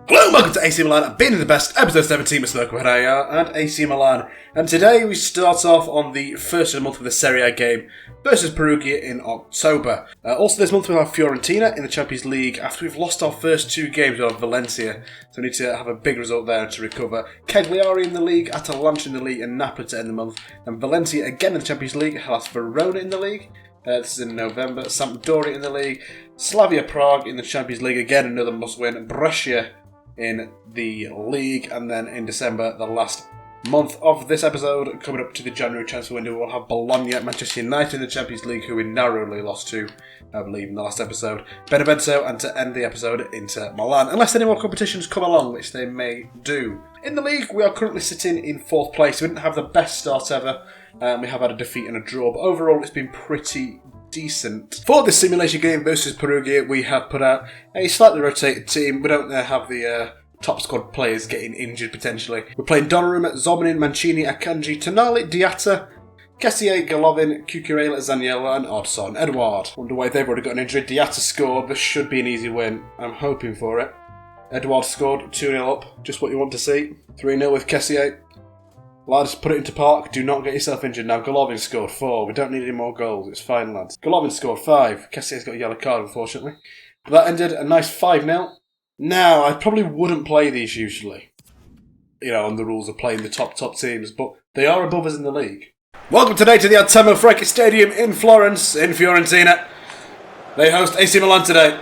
Hello and welcome to AC Milan, I've been in the best, episode 17 with Smoke and AC Milan. And today we start off on the first of the month with a Serie A game versus Perugia in October. Also this month we'll have Fiorentina in the Champions League after we've lost our first two games with Valencia. So we need to have a big result there to recover. Cagliari in the league, Atalanta in the league and Napoli to end the month. And Valencia again in the Champions League, Hellas Verona in the league. This is in November. Sampdoria in the league. Slavia Prague in the Champions League, again another must-win. Brescia in the league, and then in December, the last month of this episode, coming up to the January transfer window, we'll have Bologna, Manchester United in the Champions League, who we narrowly lost to, I believe, in the last episode, Benevento, and to end the episode, Inter Milan, unless any more competitions come along, which they may do. In the league, we are currently sitting in 4th place. We didn't have the best start ever. We have had a defeat and a draw, but overall it's been pretty decent. For this simulation game versus Perugia, we have put out a slightly rotated team. We don't have the top squad players getting injured potentially. We're playing Donnarumma, Zominin, Mancini, Akanji, Tonali, Diatta, Kessié, Golovin, Cucurella, Zaniolo and Odsonne Edouard. Wonder why they've already got an injury. Diatta scored. This should be an easy win. I'm hoping for it. Edouard scored, 2-0 up. Just what you want to see. 3-0 with Kessié. Lads, put it into park. Do not get yourself injured. Now, Golovin scored 4. We don't need any more goals. It's fine, lads. Golovin scored 5. Kessié's got a yellow card, unfortunately. But that ended a nice 5-0. Now, I probably wouldn't play these usually, on the rules of playing the top teams, but they are above us in the league. Welcome today to the Arantktu Stadium in Florence, in Fiorentina. They host AC Milan today.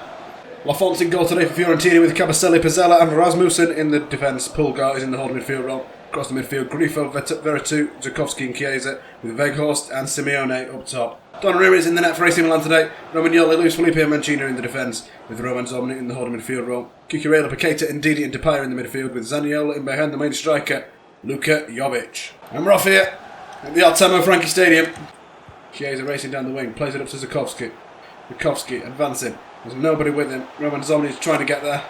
Lafonte in goal today for Fiorentina with Cabaselli, Pizzella and Rasmussen in the defence. Pulgar is in the holding midfield role. Across the midfield, Grifo, Veretout, Zukovski and Chiesa with Weghorst and Simeone up top. Donnarumma is in the net for AC Milan today. Romagnoli, Luis Felipe and Mancini in the defence with Roman Zominin in the holding midfield role. Cucurella, Paqueta, Ndidi and Depay in the midfield with Zaniolo in behind the main striker, Luka Jovic. And we're off here at the Arantktu Stadium. Chiesa racing down the wing, plays it up to Zukovski. Zukovski advancing. There's nobody with him. Roman Zominin is trying to get there.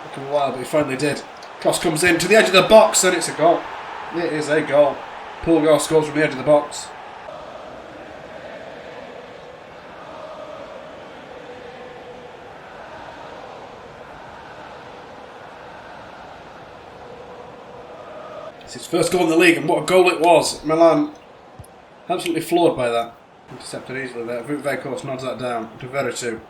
Looking a while, but he finally did. Cross comes in to the edge of the box and it's a goal. It is a goal. Pulgar scores from the edge of the box. It's his first goal in the league and what a goal it was. Milan absolutely floored by that. Intercepted easily there. Weghorst nods that down to Veretout.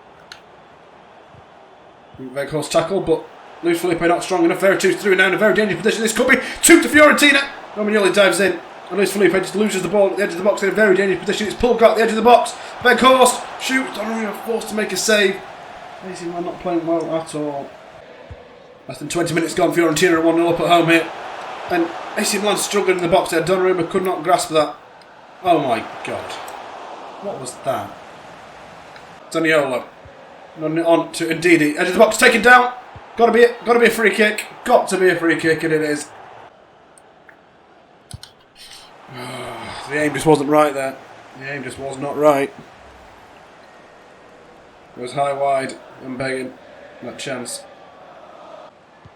Weghorst tackle, but Luis Felipe not strong enough. Veretout's through now in a very dangerous position. This could be 2 to Fiorentina. Romagnoli dives in. And Luis Felipe just loses the ball at the edge of the box in a very dangerous position. It's Pulgar at the edge of the box. Weghorst shoots. Donnarumma forced to make a save. AC Milan not playing well at all. Less than 20 minutes gone. Fiorentina are 1-0 up at home here. And AC Milan struggling in the box there. Donnarumma could not grasp that. Oh my god. What was that? Zaniolo. On to Ndidi. Edge of the box taken down. Got to be a free kick. Got to be a free kick, and it is. The aim just wasn't right there. The aim just was not right. It was high wide and begging that chance.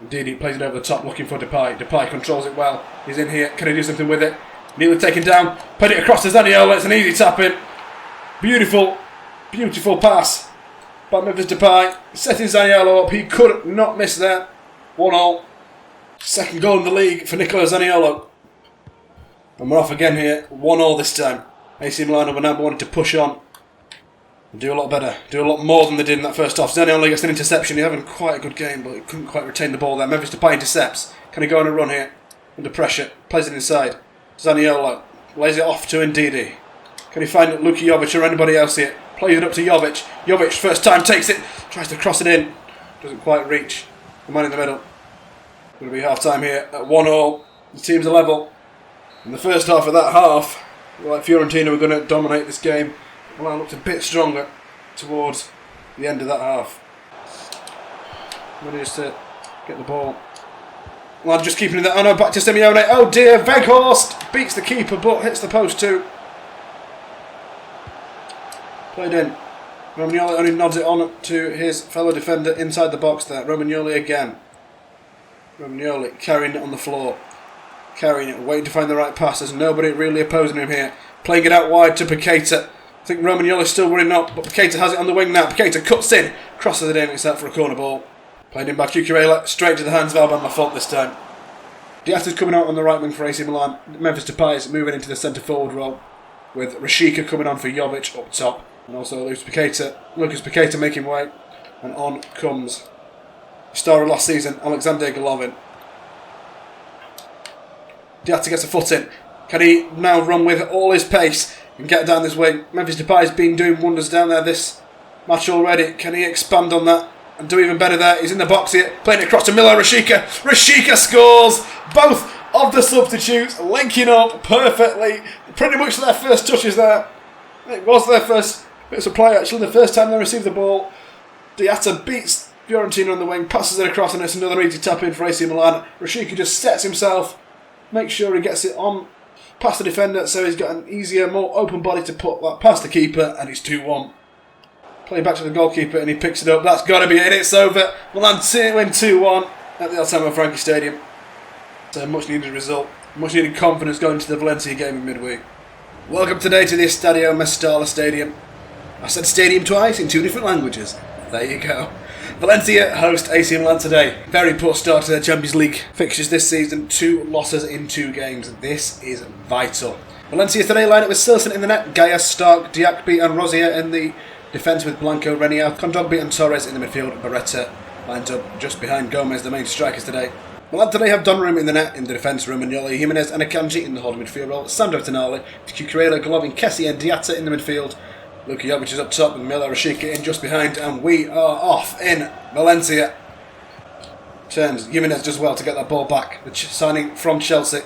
Ndidi plays it over the top, looking for Depay. Depay controls it well. He's in here. Can he do something with it? Nearly taken down. Put it across to Zaniolo. It's an easy tap in. Beautiful pass by Memphis Depay, setting Zaniolo up. He could not miss there. 1-0. Second goal in the league for Nicola Zaniolo. And we're off again here. 1-0 this time. AC Milan were now wanting to push on and do a lot better. Do a lot more than they did in that first half. Zaniolo gets an interception. He's having quite a good game, but he couldn't quite retain the ball there. Memphis Depay intercepts. Can he go on a run here? Under pressure. Plays it inside. Zaniolo lays it off to Ndidi. Can he find Luka Jovic or anybody else here? Plays it up to Jovic. Jovic, first time, takes it. Tries to cross it in. Doesn't quite reach. The man in the middle. Going to be half time here at 1-0. The teams are level. In the first half of that half, like Fiorentina were going to dominate this game. Milan looked a bit stronger towards the end of that half. Managed to get the ball. Milan just keeping it there. Oh no, back to Simeone. Oh dear, Weghorst beats the keeper but hits the post too. Played in. Romagnoli only nods it on to his fellow defender inside the box there. Romagnoli again. Romagnoli carrying it on the floor. Carrying it, waiting to find the right pass. There's nobody really opposing him here. Playing it out wide to Paqueta. I think Romagnoli's still running up, but Paqueta has it on the wing now. Paqueta cuts in, crosses it in, it's out for a corner ball. Played in by Cucurella, straight to the hands of Alban Lafont this time. Diatta's coming out on the right wing for AC Milan. Memphis Depay is moving into the centre forward role, with Rashica coming on for Jovic up top. And also Lucas Paqueta making way. And on comes the star of last season, Alexander Golovin. Diatta gets a foot in. Can he now run with all his pace and get down this wing? Memphis Depay has been doing wonders down there this match already. Can he expand on that and do even better there? He's in the box here, playing it across to Milan Rashica. Rashica scores! Both of the substitutes linking up perfectly. Pretty much their first touches there. It was their first bits of play actually, the first time they received the ball. Diatta beats Fiorentina on the wing, passes it across, and it's another easy tap in for AC Milan. Rashica just sets himself, makes sure he gets it on past the defender, so he's got an easier, more open body to put that past the keeper, and it's 2-1. Play back to the goalkeeper, and he picks it up. That's got to be it. It's over. Milan win 2-1 at the Altamo Franchi Stadium. It's a much needed result, much needed confidence going into the Valencia game in midweek. Welcome today to the Estadio Mestalla Stadium. I said stadium twice in 2 different languages. There you go. Valencia host AC Milan today. Very poor start to their Champions League fixtures this season. 2 losses in 2 games. This is vital. Valencia today line up with Silson in the net, Gaia, Stark, Diakby and Rosier in the defence with Blanco, Renier, Kondogby and Torres in the midfield. Beretta lined up just behind Gomez, the main strikers today. Milan today have Donnarumma in the net, in the defence, Romagnoli, Jimenez and Akanji in the holding midfield role, Sandro Tonali, Cucurella, Golovin, Kessie and Diatta in the midfield. Luka Jovic is up top with Miller Rashica in just behind, and we are off in Valencia. Turns, Jimenez does well to get that ball back. The signing from Chelsea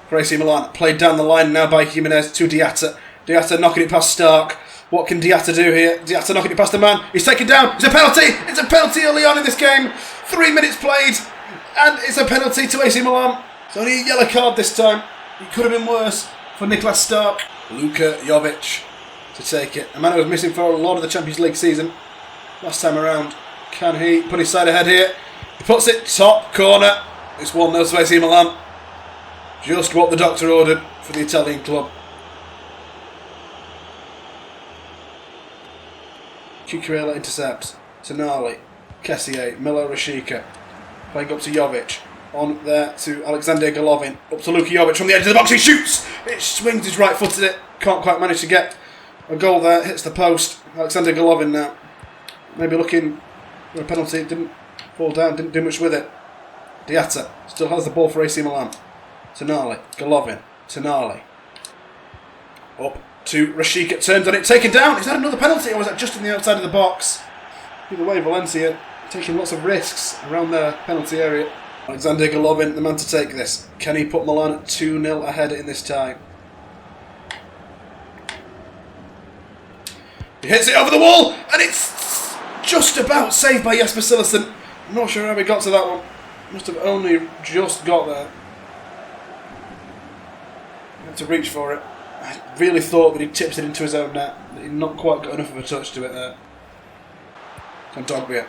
for AC Milan. Played down the line now by Jimenez to Diatta. Diatta knocking it past Stark. What can Diatta do here? Diatta knocking it past the man. He's taken down. It's a penalty. It's a penalty early on in this game. 3 minutes played. And it's a penalty to AC Milan. It's only a yellow card this time. It could have been worse for Niklas Stark. Luka Jovic to take it. A man who was missing for a lot of the Champions League season last time around. Can he put his side ahead here? He puts it top corner. It's 1-0 to AC Milan. Just what the doctor ordered for the Italian club. Cucurella intercepts. Tonali, Kessier, Miller Rashica. Playing up to Jovic. On there to Alexander Golovin. Up to Luka Jovic from the edge of the box. He shoots! It swings his right foot at it. Can't quite manage to get a goal there. Hits the post. Alexander Golovin now. Maybe looking for a penalty. Didn't fall down. Didn't do much with it. Diatta still has the ball for AC Milan. Tonali. Golovin. Tonali. Up to Rashica. Turns on it. Taken down. Is that another penalty or was that just in the outside of the box? Either way, Valencia taking lots of risks around their penalty area. Alexander Golovin, the man to take this. Can he put Milan at 2-0 ahead in this time? He hits it over the wall, and it's just about saved by Jesper Cillessen. I'm not sure how he got to that one. Must have only just got there. He had to reach for it. I really thought that he tipped it into his own net. That he'd not quite got enough of a touch to it there. Kondogbia.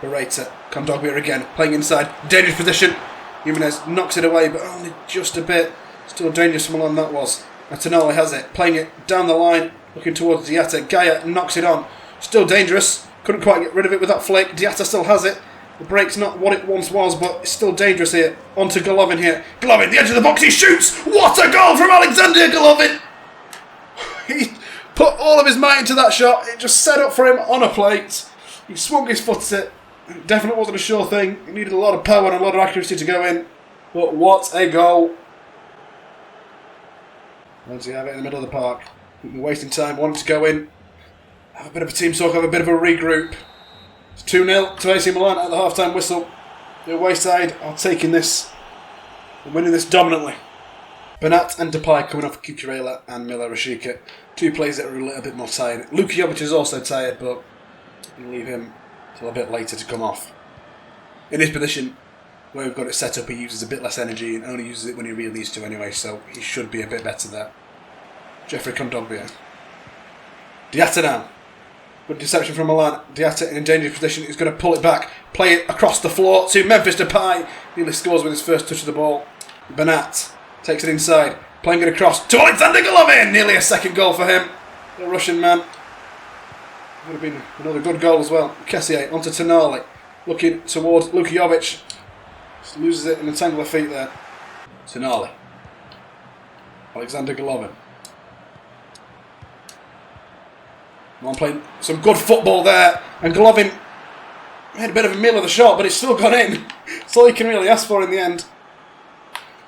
Beretta, Kondogbia again, playing inside, dangerous position. Jimenez knocks it away, but only just a bit. Still dangerous for Milan, that was. Tonali has it, playing it down the line, looking towards Diatta. Gaia knocks it on. Still dangerous, couldn't quite get rid of it with that flick. Diatta still has it. The break's not what it once was, but it's still dangerous here. On to Golovin here. Golovin, the edge of the box, he shoots! What a goal from Alexander Golovin! He put all of his might into that shot. It just set up for him on a plate. He swung his foot at it. It definitely wasn't a sure thing. He needed a lot of power and a lot of accuracy to go in. But what a goal. Once you have it in the middle of the park. We're wasting time, wanting to go in. Have a bit of a team talk, have a bit of a regroup. It's 2-0 to AC Milan at the half-time whistle. The away side are taking this and winning this dominantly. Bernat and Depay coming off Cucurella and Miller Rashica. 2 players that are a little bit more tired. Luka Jovic is also tired, but you leave him till a bit later to come off. In his position, where we've got it set up, he uses a bit less energy and only uses it when he really needs to anyway, so he should be a bit better there. Jeffrey Kondogbia. Diatta now. Good deception from Milan. Diatta in a dangerous position. He's going to pull it back, play it across the floor to Memphis Depay. Nearly scores with his first touch of the ball. Bernat takes it inside, playing it across to Alexander Golovin. Nearly a second goal for him. The Russian man. Would have been another good goal as well. Kessier onto Tonali. Looking towards Luka Jovic. Just loses it in the tangle of feet there. Tonali. Alexander Golovin. Milan playing some good football there. And Golovin made a bit of a meal of the shot, but it's still gone in. That's all you can really ask for in the end.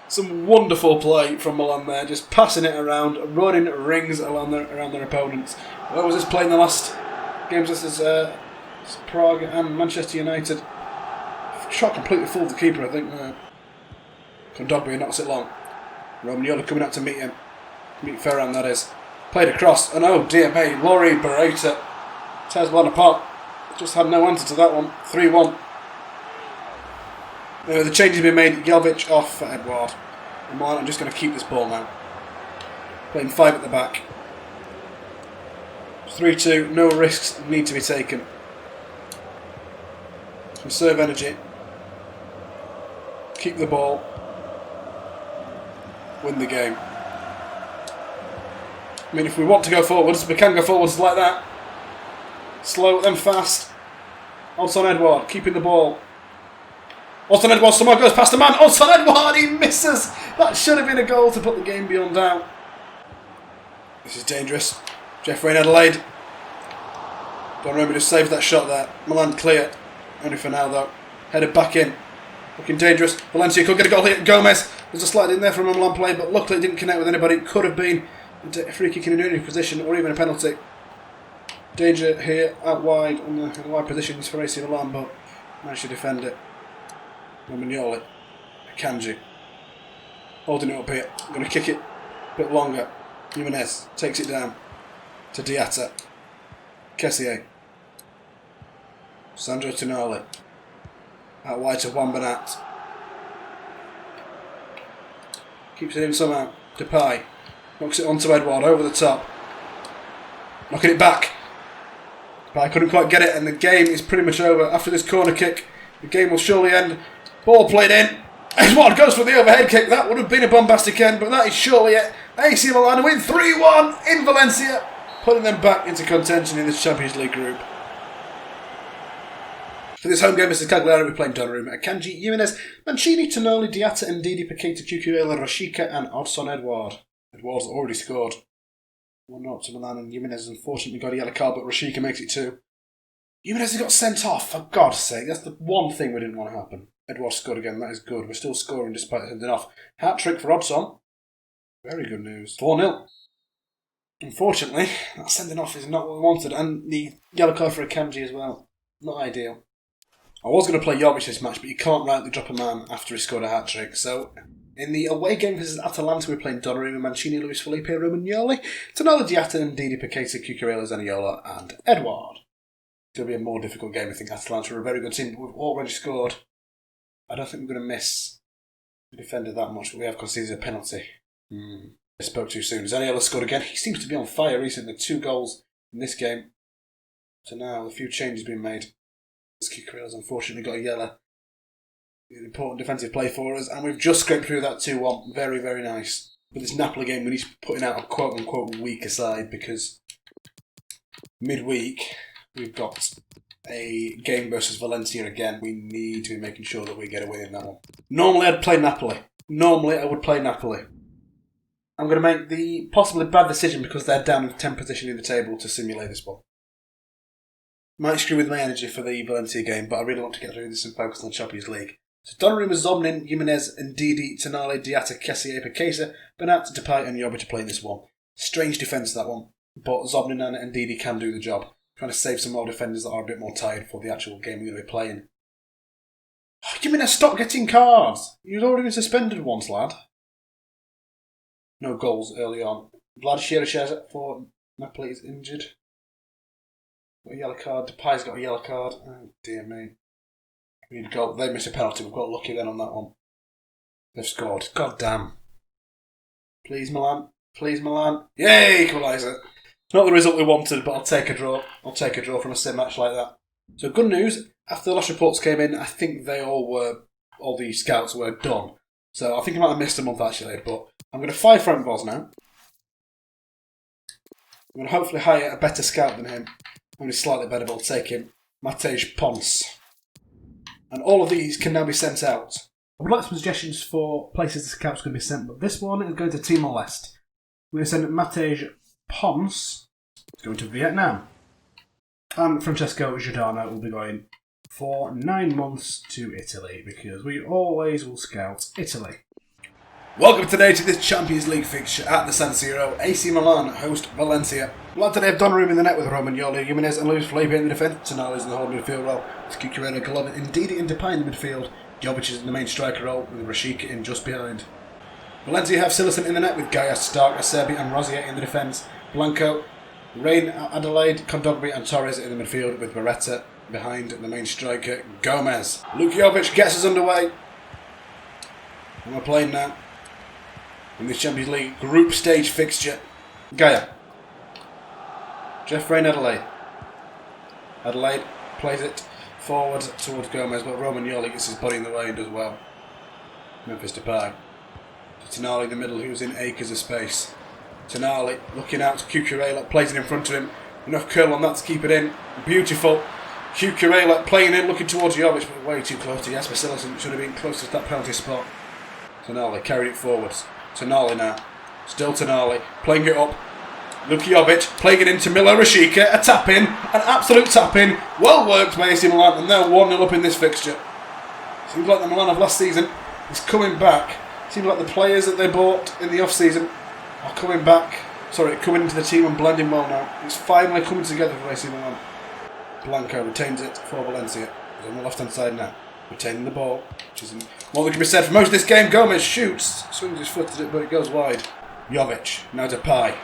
Some wonderful play from Milan there, just passing it around, running rings around their opponents. Where was this play in the last games? This is Prague and Manchester United. Shot completely fooled the keeper, I think. Kondogbia knocks it long. Romagnoli coming out to meet him. Meet Ferran, that is. Played across, and oh dear me, Laurie Beretta tears Milan apart. Just had no answer to that one. 3-1. The change has been made. Jovic off for Edouard. And Milan are just going to keep this ball now. Playing 5 at the back. 3-2. No risks need to be taken. Conserve energy. Keep the ball. Win the game. I mean, if we want to go forwards, we can go forwards like that. Slow, then fast. Odsonne Edouard, keeping the ball. Odsonne Edouard, someone goes past the man. Odsonne Edouard, he misses. That should have been a goal to put the game beyond doubt. This is dangerous. Jeffrey in Adelaide. Donnarumma just saved that shot there. Milan clear. Only for now, though. Headed back in. Looking dangerous. Valencia could get a goal here. Gomez. There's a slide in there from a Milan play, but luckily it didn't connect with anybody. It could have been a free kick in a position or even a penalty. Danger here out wide in the wide positions for AC Milan, but managed to defend it. Romagnoli. Kanji. Holding it up here. Going to kick it a bit longer. Jimenez takes it down to Diatta. Kessier. Sandro Tonali. Out wide to Wambanat. Keeps it in somehow. Depay. Knocks it onto Edouard over the top. Knocking it back. But I couldn't quite get it, and the game is pretty much over. After this corner kick, the game will surely end. Ball played in. Edouard goes for the overhead kick. That would have been a bombastic end, but that is surely it. AC Milan win 3-1 in Valencia, putting them back into contention in this Champions League group. For this home game, Mr. Cagliari, we're playing Donnarumma, Akanji, Jimenez, Mancini, Tonali, Diatta, Ndidi, Paqueta, Cucurella, Rashica, and Odsonne Edouard. Edouard's already scored. 1-0 to Milan, and Jimenez has unfortunately got a yellow card, but Rashica makes it 2. Jimenez has got sent off, for God's sake. That's the one thing we didn't want to happen. Edouard scored again, that is good. We're still scoring despite sending off. Hat-trick for Odsonne. Very good news. 4-0. Unfortunately, that sending off is not what we wanted, and the yellow card for Akanji as well. Not ideal. I was going to play Jovic this match, but you can't rightly drop a man after he scored a hat-trick. So, in the away game versus Atalanta, we're playing Donnarumma, Mancini, Luis Felipe, Romagnoli, Tonali, Diatta, Ndidi, Paqueta, Cucurella, Zaniolo, and Edouard. It's going to be a more difficult game. I think Atalanta are a very good team, but we've already scored. I don't think we're going to miss the defender that much, but we have conceded a penalty. I spoke too soon. Zaniolo scored again. He seems to be on fire recently. 2 goals in this game. So now, a few changes being made. Cucurella's unfortunately got a yellow. An important defensive play for us, and we've just scraped through that 2-1. Very, very nice. But this Napoli game, we need to be putting out a quote-unquote weaker side, because midweek we've got a game versus Valencia again. We need to be making sure that we get a win in that one. Normally I'd play Napoli. Normally I would play Napoli. I'm going to make the possibly bad decision because they're down in the 10th position in the table to simulate this one. Might screw with my energy for the Valencia game, but I really want to get through this and focus on the Champions League. So Donnarumma, Zobnin, Jimenez, Ndidi, Tonali, Diatta, Kessier, Paqueta, Bernat, Depay and Jovic to play this one. Strange defence that one, but Zobnin and Ndidi can do the job. Trying to save some more defenders that are a bit more tired for the actual game we're going to be playing. Oh, Jimenez, stop getting cards! You've already been suspended once, lad. No goals early on. Vlad Shirashez for Napoli is injured. Got a yellow card. Depay's got a yellow card. Oh dear me. We need a goal. They missed a penalty. We've got lucky then on that one. They've scored. God damn. Please Milan. Please Milan. Yay! Equaliser. Not the result we wanted, but I'll take a draw. I'll take a draw from a sim match like that. So good news. After the last reports came in, I think all the scouts were done. So I think I might have missed a month actually, but I'm going to fire Frank Vos now. I'm going to hopefully hire a better scout than him. Only slightly better, but I'll take him. Matej Pons. And all of these can now be sent out. I would like some suggestions for places the scouts are going to be sent, but this one is going to Timor-Leste. We're going to send Matej Pons going to Vietnam. And Francesco Sardana will be going for 9 months to Italy, because we always will scout Italy. Welcome today to this Champions League fixture at the San Siro. AC Milan host Valencia. Milan today have Donnarumma in the net with Romagnoli, Jimenez and Luis Felipe in the defence. Tonali's in the holding midfield role. It's Cucurella, Golov, Ndidi and Depay in the midfield. Jovic is in the main striker role with Rashica in just behind. Valencia have Silerson in the net with Gaia, Stark, Acerbi and Rosier in the defence. Blanco, Rain, Adelaide, Kondogbia and Torres in the midfield with Beretta behind the main striker Gomez. Luka Jovic gets us underway. And we're playing now in this Champions League group stage fixture. Gaia. Jeff Rain, Adelaide. Adelaide plays it forward towards Gomez, but Romagnoli gets his body in the way and does well. Memphis Depay. Tonali in the middle, who's in acres of space. Tonali looking out to Cucurella, plays it in front of him. Enough curl on that to keep it in. Beautiful. Cucurella playing in, looking towards Jovic, but way too close to Jasper Silerson. Should have been close to that penalty spot. Tonali carried it forwards. Tonali now. Still Tonali. Playing it up. Luka Jovic playing it into Milo Rashica. A tap in. An absolute tap in. Well worked by AC Milan. And they're 1-0 up in this fixture. Seems like the Milan of last season is coming back. Seems like the players that they bought in the off-season are coming back. Sorry, coming into the team and blending well now. It's finally coming together for AC Milan. Blanco retains it for Valencia. He's on the left-hand side now. Retaining the ball, which isn't more than can be said for most of this game. Gomez shoots, swings his foot at it, but it goes wide. Jovic, now Depay.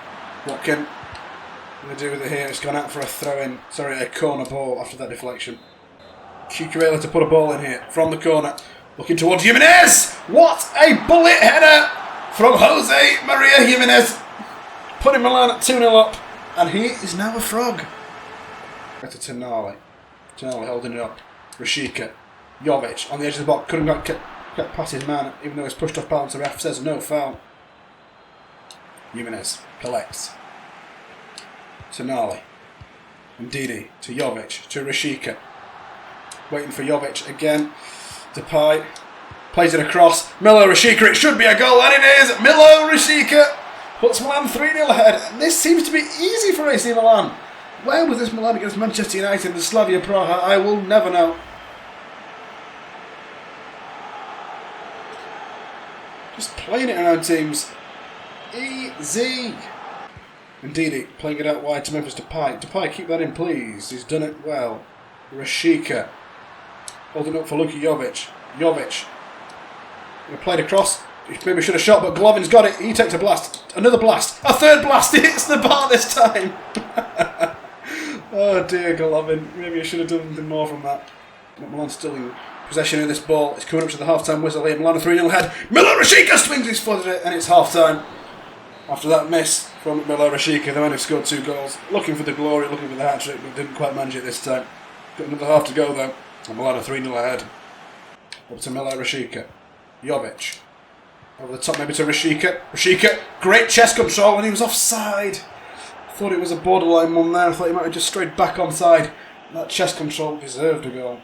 What can they do with it here? It's gone out for a throw-in, a corner ball after that deflection. Cucurella to put a ball in here from the corner. Looking towards Jimenez! What a bullet header from Jose Maria Jimenez. Putting Milan at 2-0 up, and he is now a frog. Back to Tonali. Tonali holding it up. Rashica. Jovic on the edge of the box, couldn't get past his man, even though he's pushed off balance. The ref says no foul. Jimenez collects. Tonali. Ndidi to Jovic, to Rashica. Waiting for Jovic again. Depay plays it across. Milo Rashica, it should be a goal, and it is! Milo Rashica puts Milan 3-0 ahead. And this seems to be easy for AC Milan. Where was this Milan against Manchester United and Slavia Praha? I will never know. Just playing it around teams. Easy. Ndidi playing it out wide to Memphis Depay. Depay, keep that in, please. He's done it well. Rashica holding up for Luka Jovic. Jovic played across. He maybe should have shot, but Glovin's got it. He takes a blast. Another blast. A third blast. It hits the bar this time. Oh dear, Golovin. Maybe you should have done something more from that. But Milan still in possession of this ball. It's coming up to the half-time whistle here. Milan 3-0 ahead. Milo Rashica swings his foot at it, and it's half-time. After that miss from Milo Rashica, the man who scored 2 goals. Looking for the glory, looking for the hat-trick, but didn't quite manage it this time. Got another half to go, though. And Milan 3-0 ahead. Up to Milo Rashica. Jovic. Over the top, maybe to Rashica. Rashica, great chest control, and he was offside. Thought it was a borderline one there. I thought he might have just strayed back onside. That chest control deserved a goal.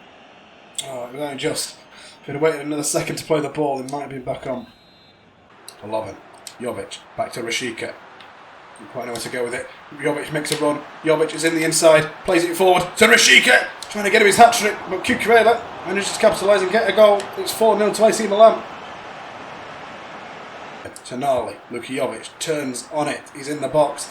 Oh, it was only just. If he'd have waited another second to play the ball, he might have been back on. 11. Jovic, back to Rashica. Didn't quite know where to go with it. Jovic makes a run. Jovic is in the inside, plays it forward to Rashica, trying to get him his hat-trick, but Cucurella manages to capitalise and get a goal. It's 4-0 to AC Milan. Tonali, Luka Jovic turns on it. He's in the box.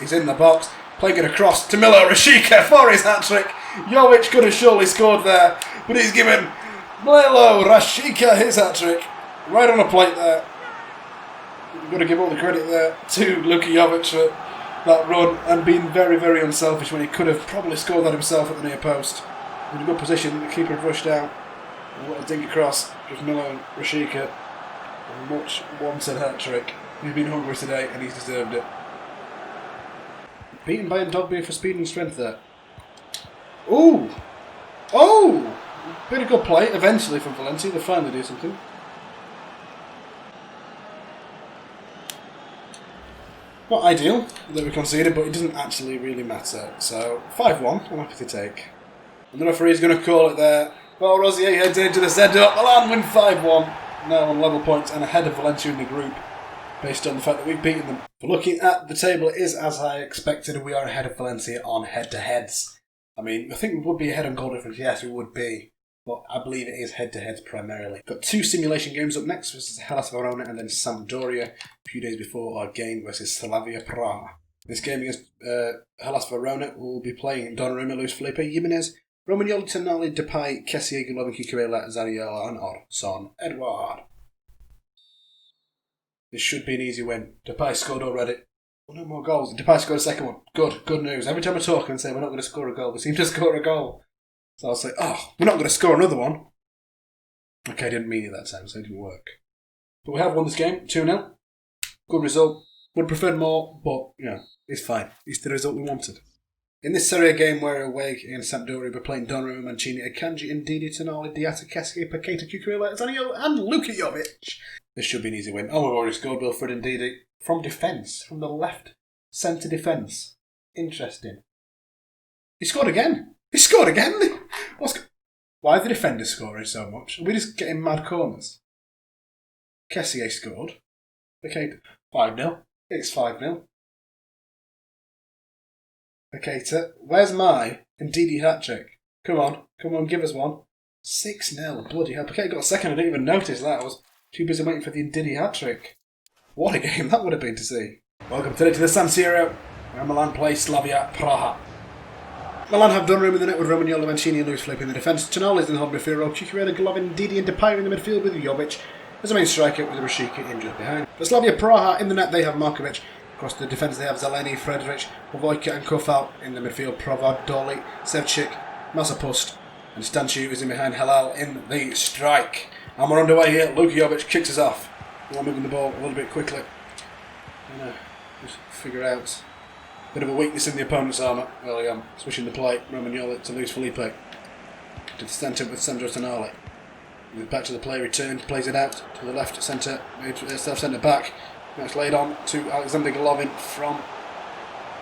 Playing it across to Milo Rashica for his hat-trick. Jovic could have surely scored there, but he's given Milo Rashica his hat-trick. Right on a plate there. You've got to give all the credit there to Luka Jovic for that run and being very, very unselfish when he could have probably scored that himself at the near post. In a good position, the keeper had rushed out. And what a dink across, just Milo Rashica. A much wanted hat-trick. He's been hungry today and he's deserved it. Beaten by Ndogbe for speed and strength there. Ooh! Oh! Bit of good play eventually from Valencia. They finally do something. Not ideal that we conceded, but it doesn't actually really matter. So 5-1, I'm happy to take. And the referee is going to call it there. Well, Rosier heads into the centre. Milan win 5-1. Now on level points and ahead of Valencia in the group, based on the fact that we've beaten them. But looking at the table, it is as I expected. We are ahead of Valencia on head-to-heads. I mean, I think we would be ahead on goal difference. Yes, we would be. But I believe it is head-to-heads primarily. Got 2 simulation games up next versus Hellas Verona and then Sampdoria a few days before our game versus Slavia Praha. This game against Hellas Verona will be playing Donnarumma, Luis Felipe, Jimenez, Romagnoli, Tonali, Depay, Kessié, Golov, Cucurella, Zaniolo and Orson Edouard. This should be an easy win. Depay scored already. Oh, no more goals. Depay scored a second one. Good news. Every time I talk and say we're not going to score a goal, we seem to score a goal. So I'll say, we're not going to score another one. Okay, I didn't mean it that time, so it didn't work. But we have won this game, 2-0. Good result. Would have preferred more, but, it's fine. It's the result we wanted. In this Serie A game, we're away against Sampdoria, we're playing Donnarumma, Mancini, Akanji, Ndidi, Tonali, Diatta, Kessié, Paqueta, Cucurella, Zaniolo, and Luka Jovic. This should be an easy win. Oh, we've already scored Wilfred Ndidi from defence, from the left centre defence. Interesting. He scored again. Why are the defenders scoring so much? Are we just getting mad corners? Kessié scored. Okay, 5-0. It's 5-0. Paqueta. Where's my Ndidi hat-trick? Come on, give us one. 6-0. Bloody hell. Paqueta got a second. I didn't even notice that. I was too busy waiting for the Ndidi hat-trick. What a game that would have been to see. Welcome today to the San Siro, where Milan play Slavia Praha. Milan have Donnarumma in the net with Romagnoli, Mancini and Luis Felipe in the defence. Tonali is in the hub midfield, Cucurella, Golov, Ndidi and Depay in the midfield with Jovic as a main striker with Rashica in just behind. For Slavia Praha in the net they have Markovic. Across the defence they have Zeleny, Frederic, Vojka and Kofal. In the midfield Provod, Doli, Sevcik, Masopust and Stanciu is in behind Halal in the strike. And we're underway here. Luka Jovic kicks us off. We're moving the ball a little bit quickly. Just figure out a bit of a weakness in the opponent's armour early on. Switching the play, Romagnoli to Luis Felipe. To the centre with Sandro Tonali. Back to the play, returned, plays it out to the left centre, centre back. Now it's laid on to Alexander Golovin from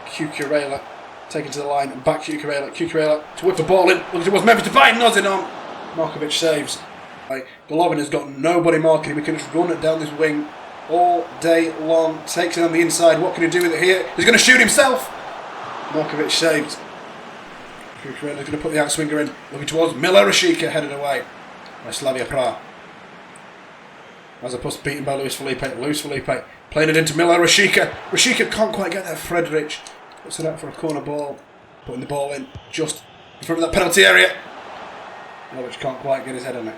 Cucurella. Taken to the line and back Cucurella to whip the ball in. Look, it was Memphis Depay, nods it on. Markovic saves. Golovin has got nobody marking him. He can just run it down this wing all day long. Takes it on the inside. What can he do with it here? He's going to shoot himself. Markovic saves. Cucurella's going to put the outswinger in. Looking towards Miller Rashica, headed away by Slavia Praha. As opposed to beaten by Luis Felipe. Luis Felipe playing it into Miller Rashica. Rashica can't quite get there. Frederic puts it out for a corner ball. Putting the ball in just in front of that penalty area. Which can't quite get his head on it.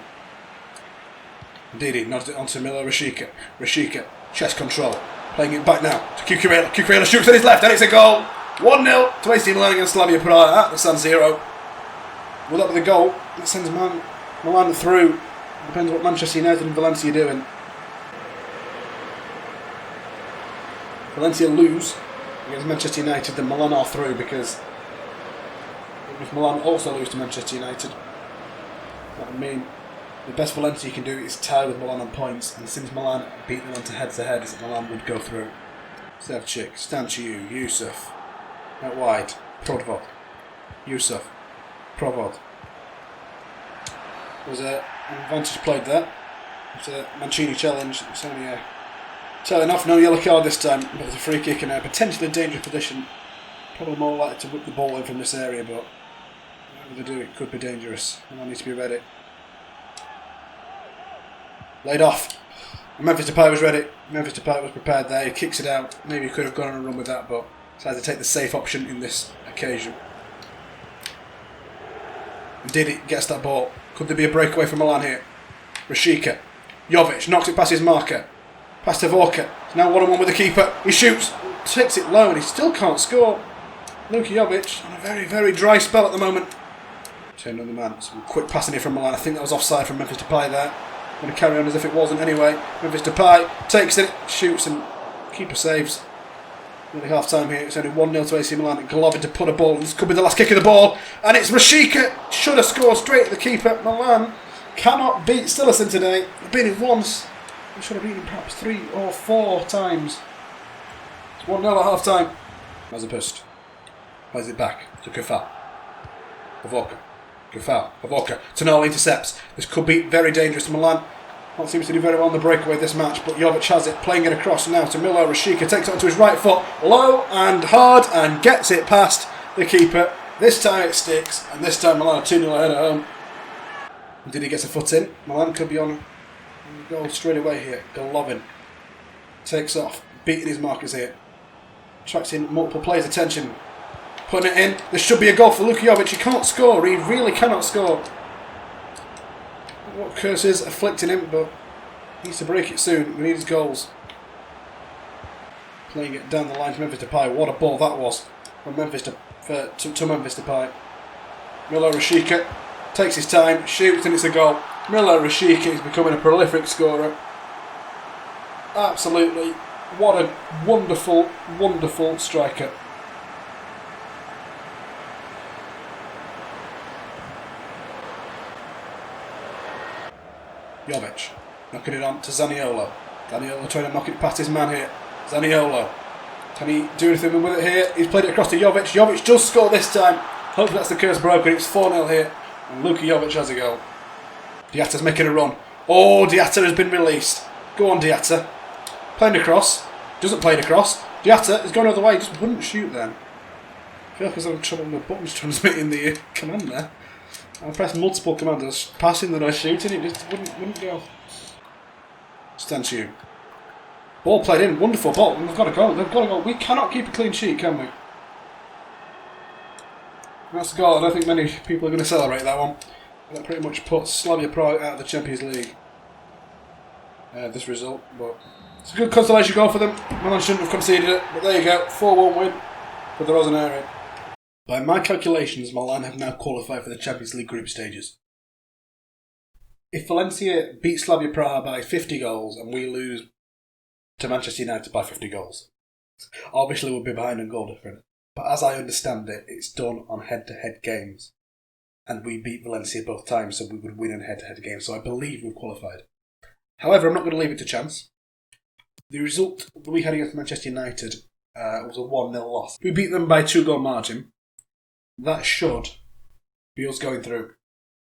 Ndidi nods it onto Miller Rashica. Rashica, chest control. Playing it back now to Cucurella. Cucurella shoots at his left and it's a goal. 1-0 to AC Milan against Slavia Praha at the San Siro. Will that be the goal? That sends Milan through. Depends what Manchester United and Valencia are doing. Valencia lose against Manchester United, then Milan are through, because if Milan also lose to Manchester United, that would mean the best Valencia can do is tie with Milan on points, and since Milan beat them onto head-to-head, Milan would go through. Sevcik, Stanciu, Yusuf, out wide, Provod, Yusuf, Provod. There's an advantage played there. It's a Mancini challenge. It's only a telling off, no yellow card this time, but it's a free kick in a potentially dangerous position. Probably more likely to whip the ball in from this area, but whatever they do, it could be dangerous. And I need to be ready. Laid off. Memphis Depay was ready. Memphis Depay was prepared there. He kicks it out. Maybe he could have gone on a run with that, but decided to take the safe option in this occasion. Did it? Gets that ball. Could there be a breakaway from Milan here? Rashica. Jovic knocks it past his marker. Past to Vojka. Now 1-on-1 with the keeper. He shoots. Takes it low and he still can't score. Luka Jovic on a very, very dry spell at the moment. Turn on the man. Some quick passing here from Milan. I think that was offside from Memphis Depay there. Going to carry on as if it wasn't anyway. Memphis Depay takes it, shoots and keeper saves. Nearly half time here. It's only 1-0 to AC Milan. Golovin to put a ball. This could be the last kick of the ball. And it's Rashica. Should have scored straight at the keeper. Milan cannot beat Stillerson today. They've beaten him once. They should have beaten him perhaps 3 or 4 times. It's 1-0 at half time. Mazepust plays it back to Kofal. Vojka. Good foul. Avoca. Tonali intercepts. This could be very dangerous to Milan. Not seems to do very well on the breakaway this match, but Jovic has it, playing it across now to Milan. Rashica takes it onto his right foot, low and hard, and gets it past the keeper. This time it sticks, and this time Milan are 2-0 ahead at home. Did he get a foot in? Milan could be on goal straight away here. Golovin takes off, beating his markers here. Attracting multiple players' attention. Putting it in. This should be a goal for Luka Jovic. He can't score. He really cannot score. What curse is afflicting him, but he needs to break it soon. We need his goals. Playing it down the line to Memphis Depay. What a ball that was from Memphis to Memphis Depay. Milo Rashica takes his time, shoots, and it's a goal. Milo Rashica is becoming a prolific scorer. Absolutely. What a wonderful, wonderful striker. Jovic knocking it on to Zaniolo. Zaniolo trying to knock it past his man here. Zaniolo. Can he do anything with it here? He's played it across to Jovic. Jovic does score this time. Hopefully that's the curse broken. It's 4-0 here. And Luka Jovic has a goal. Diatta's making a run. Oh, Diatta has been released. Go on, Diatta. Playing across. Doesn't play it across. Diatta is going the other way. He just wouldn't shoot then. I feel like I was having trouble with the buttons transmitting the command there. I pressed multiple commands, passing then I was shooting, it just wouldn't go. Stand you. Ball played in, wonderful ball. We've got to go. They've got to go. We cannot keep a clean sheet, can we? That's a goal. I don't think many people are going to celebrate that one. That pretty much puts Slavia Prague out of the Champions League. This result, but it's a good consolation goal for them. Milan shouldn't have conceded it, but there you go. 4-1 win for the Rossoneri. By my calculations, Milan have now qualified for the Champions League group stages. If Valencia beat Slavia Prague by 50 goals and we lose to Manchester United by 50 goals, obviously we'll be behind on goal difference. But as I understand it, it's done on head-to-head games. And we beat Valencia both times, so we would win in head-to-head games. So I believe we've qualified. However, I'm not going to leave it to chance. The result that we had against Manchester United was a 1-0 loss. We beat them by 2-goal margin. That should be us going through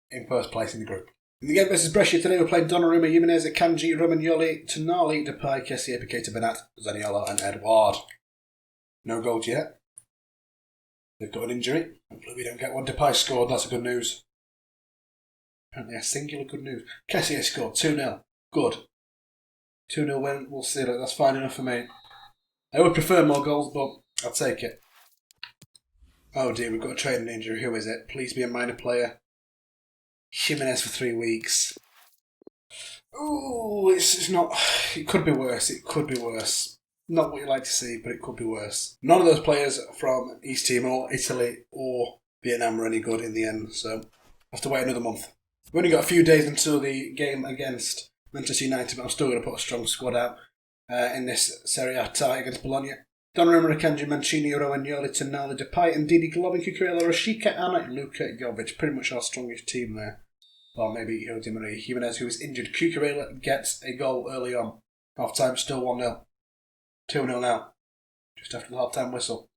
in first place in the group. In the game versus Brescia today, we're playing Donnarumma, Jimenez, Akanji, Romagnoli, Tonali, Depay, Kessie, Paqueta, Bernat, Zaniolo and Edouard. No goals yet. They've got an injury. Hopefully we don't get one. Depay scored, that's a good news. Apparently a singular good news. Kessie scored, 2-0. Good. 2-0 win, we'll see. That's fine enough for me. I would prefer more goals, but I'll take it. Oh dear, we've got a training injury. Who is it? Please be a minor player. Jimenez for 3 weeks. Ooh, it's not... It could be worse. It could be worse. Not what you like to see, but it could be worse. None of those players from East Timor, Italy or Vietnam were any good in the end, so I have to wait another month. We've only got a few days until the game against Manchester United, but I'm still going to put a strong squad out in this Serie A tie against Bologna. Donnarumma, Akanji, Mancini, Romagnoli, Tonali, Depay, and Didi, Golovin, Cucurella, Rashica, and Luka Jovic. Pretty much our strongest team there. Or maybe Di Maria. Jimenez, who was injured. Cucurella gets a goal early on. Half time, still 1-0. 2-0 now. Just after the half time whistle.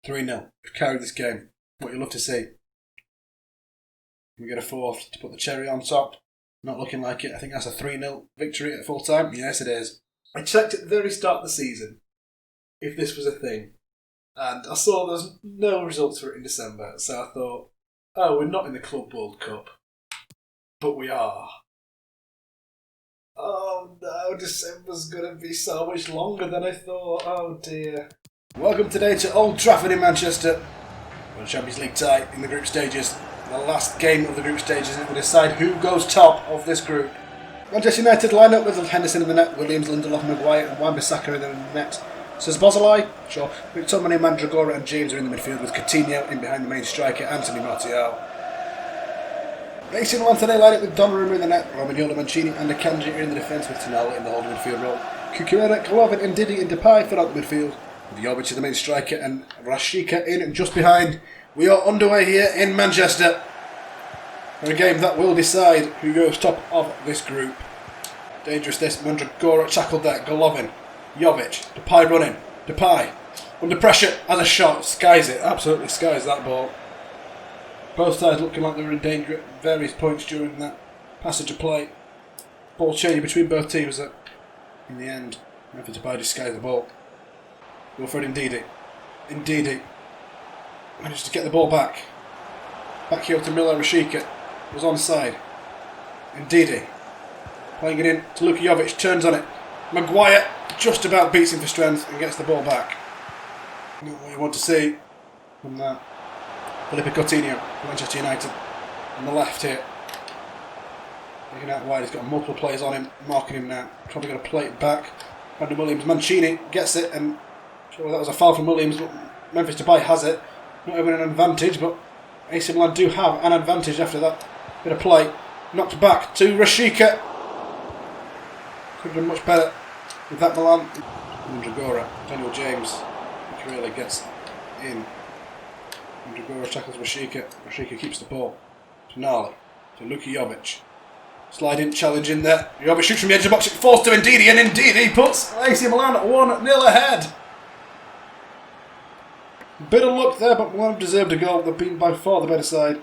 3-0. We've carried this game. What you love to see. We get a fourth to put the cherry on top. Not looking like it. I think that's a 3-0 victory at full time. Yes, it is. I checked at the very start of the season if this was a thing. And I saw there's no results for it in December. So I thought, oh, we're not in the Club World Cup. But we are. Oh no, December's going to be so much longer than I thought. Oh dear. Welcome today to Old Trafford in Manchester. For the Champions League tie in the group stages. The last game of the group stages, and it will decide who goes top of this group. Manchester United line up with Henderson in the net, Williams, Lindelof, Maguire and Wan-Bissaka in the net. Says Bozolai, sure. McTominay, Mandragora and James are in the midfield with Coutinho in behind the main striker, Anthony Martial. AC Milan today line up with Donnarumma in the net, Romagnoli, Mancini and Akanji are in the defence with Tonali in the holding midfield role. Cucurella, Golovin and Didi and Depay fill out the midfield, with Jovic in the main striker and Rashica in and just behind. We are underway here in Manchester for a game that will decide who goes top of this group. Dangerous this, Mandragora tackled there, Golovin, Jovic, Depay running, Depay under pressure, has a shot, skies it, absolutely skies that ball. Both sides looking like they were in danger at various points during that passage of play. Ball changing between both teams that, in the end, Memphis Depay disguised the ball. Wilfred Ndidi. Ndidi managed to get the ball back. Back here to Milan Rashika. Was onside. Ndidi playing it in to Luka Jovic. Turns on it. Maguire just about beats him for strength and gets the ball back. Not what you want to see from that. Felipe Coutinho, Manchester United, on the left here. Taking out wide, he's got multiple players on him, marking him now. Probably going to play it back. Brandon Williams, Mancini gets it, and sure that was a foul from Williams, but Memphis Depay has it. Not even an advantage, but AC Milan do have an advantage after that bit of play. Knocked back to Rashika. Could have done much better with that Milan. Dragora, Daniel James, really gets in. Dragora tackles Rashika. Rashika keeps the ball. To Nali. To Luka Jovic. Sliding, challenge in there. Jovic shoots from the edge of the box. It falls to Ndidi, and Ndidi puts AC Milan 1-0 ahead. Bit of luck there, but Milan deserved a goal. They've been by far the better side.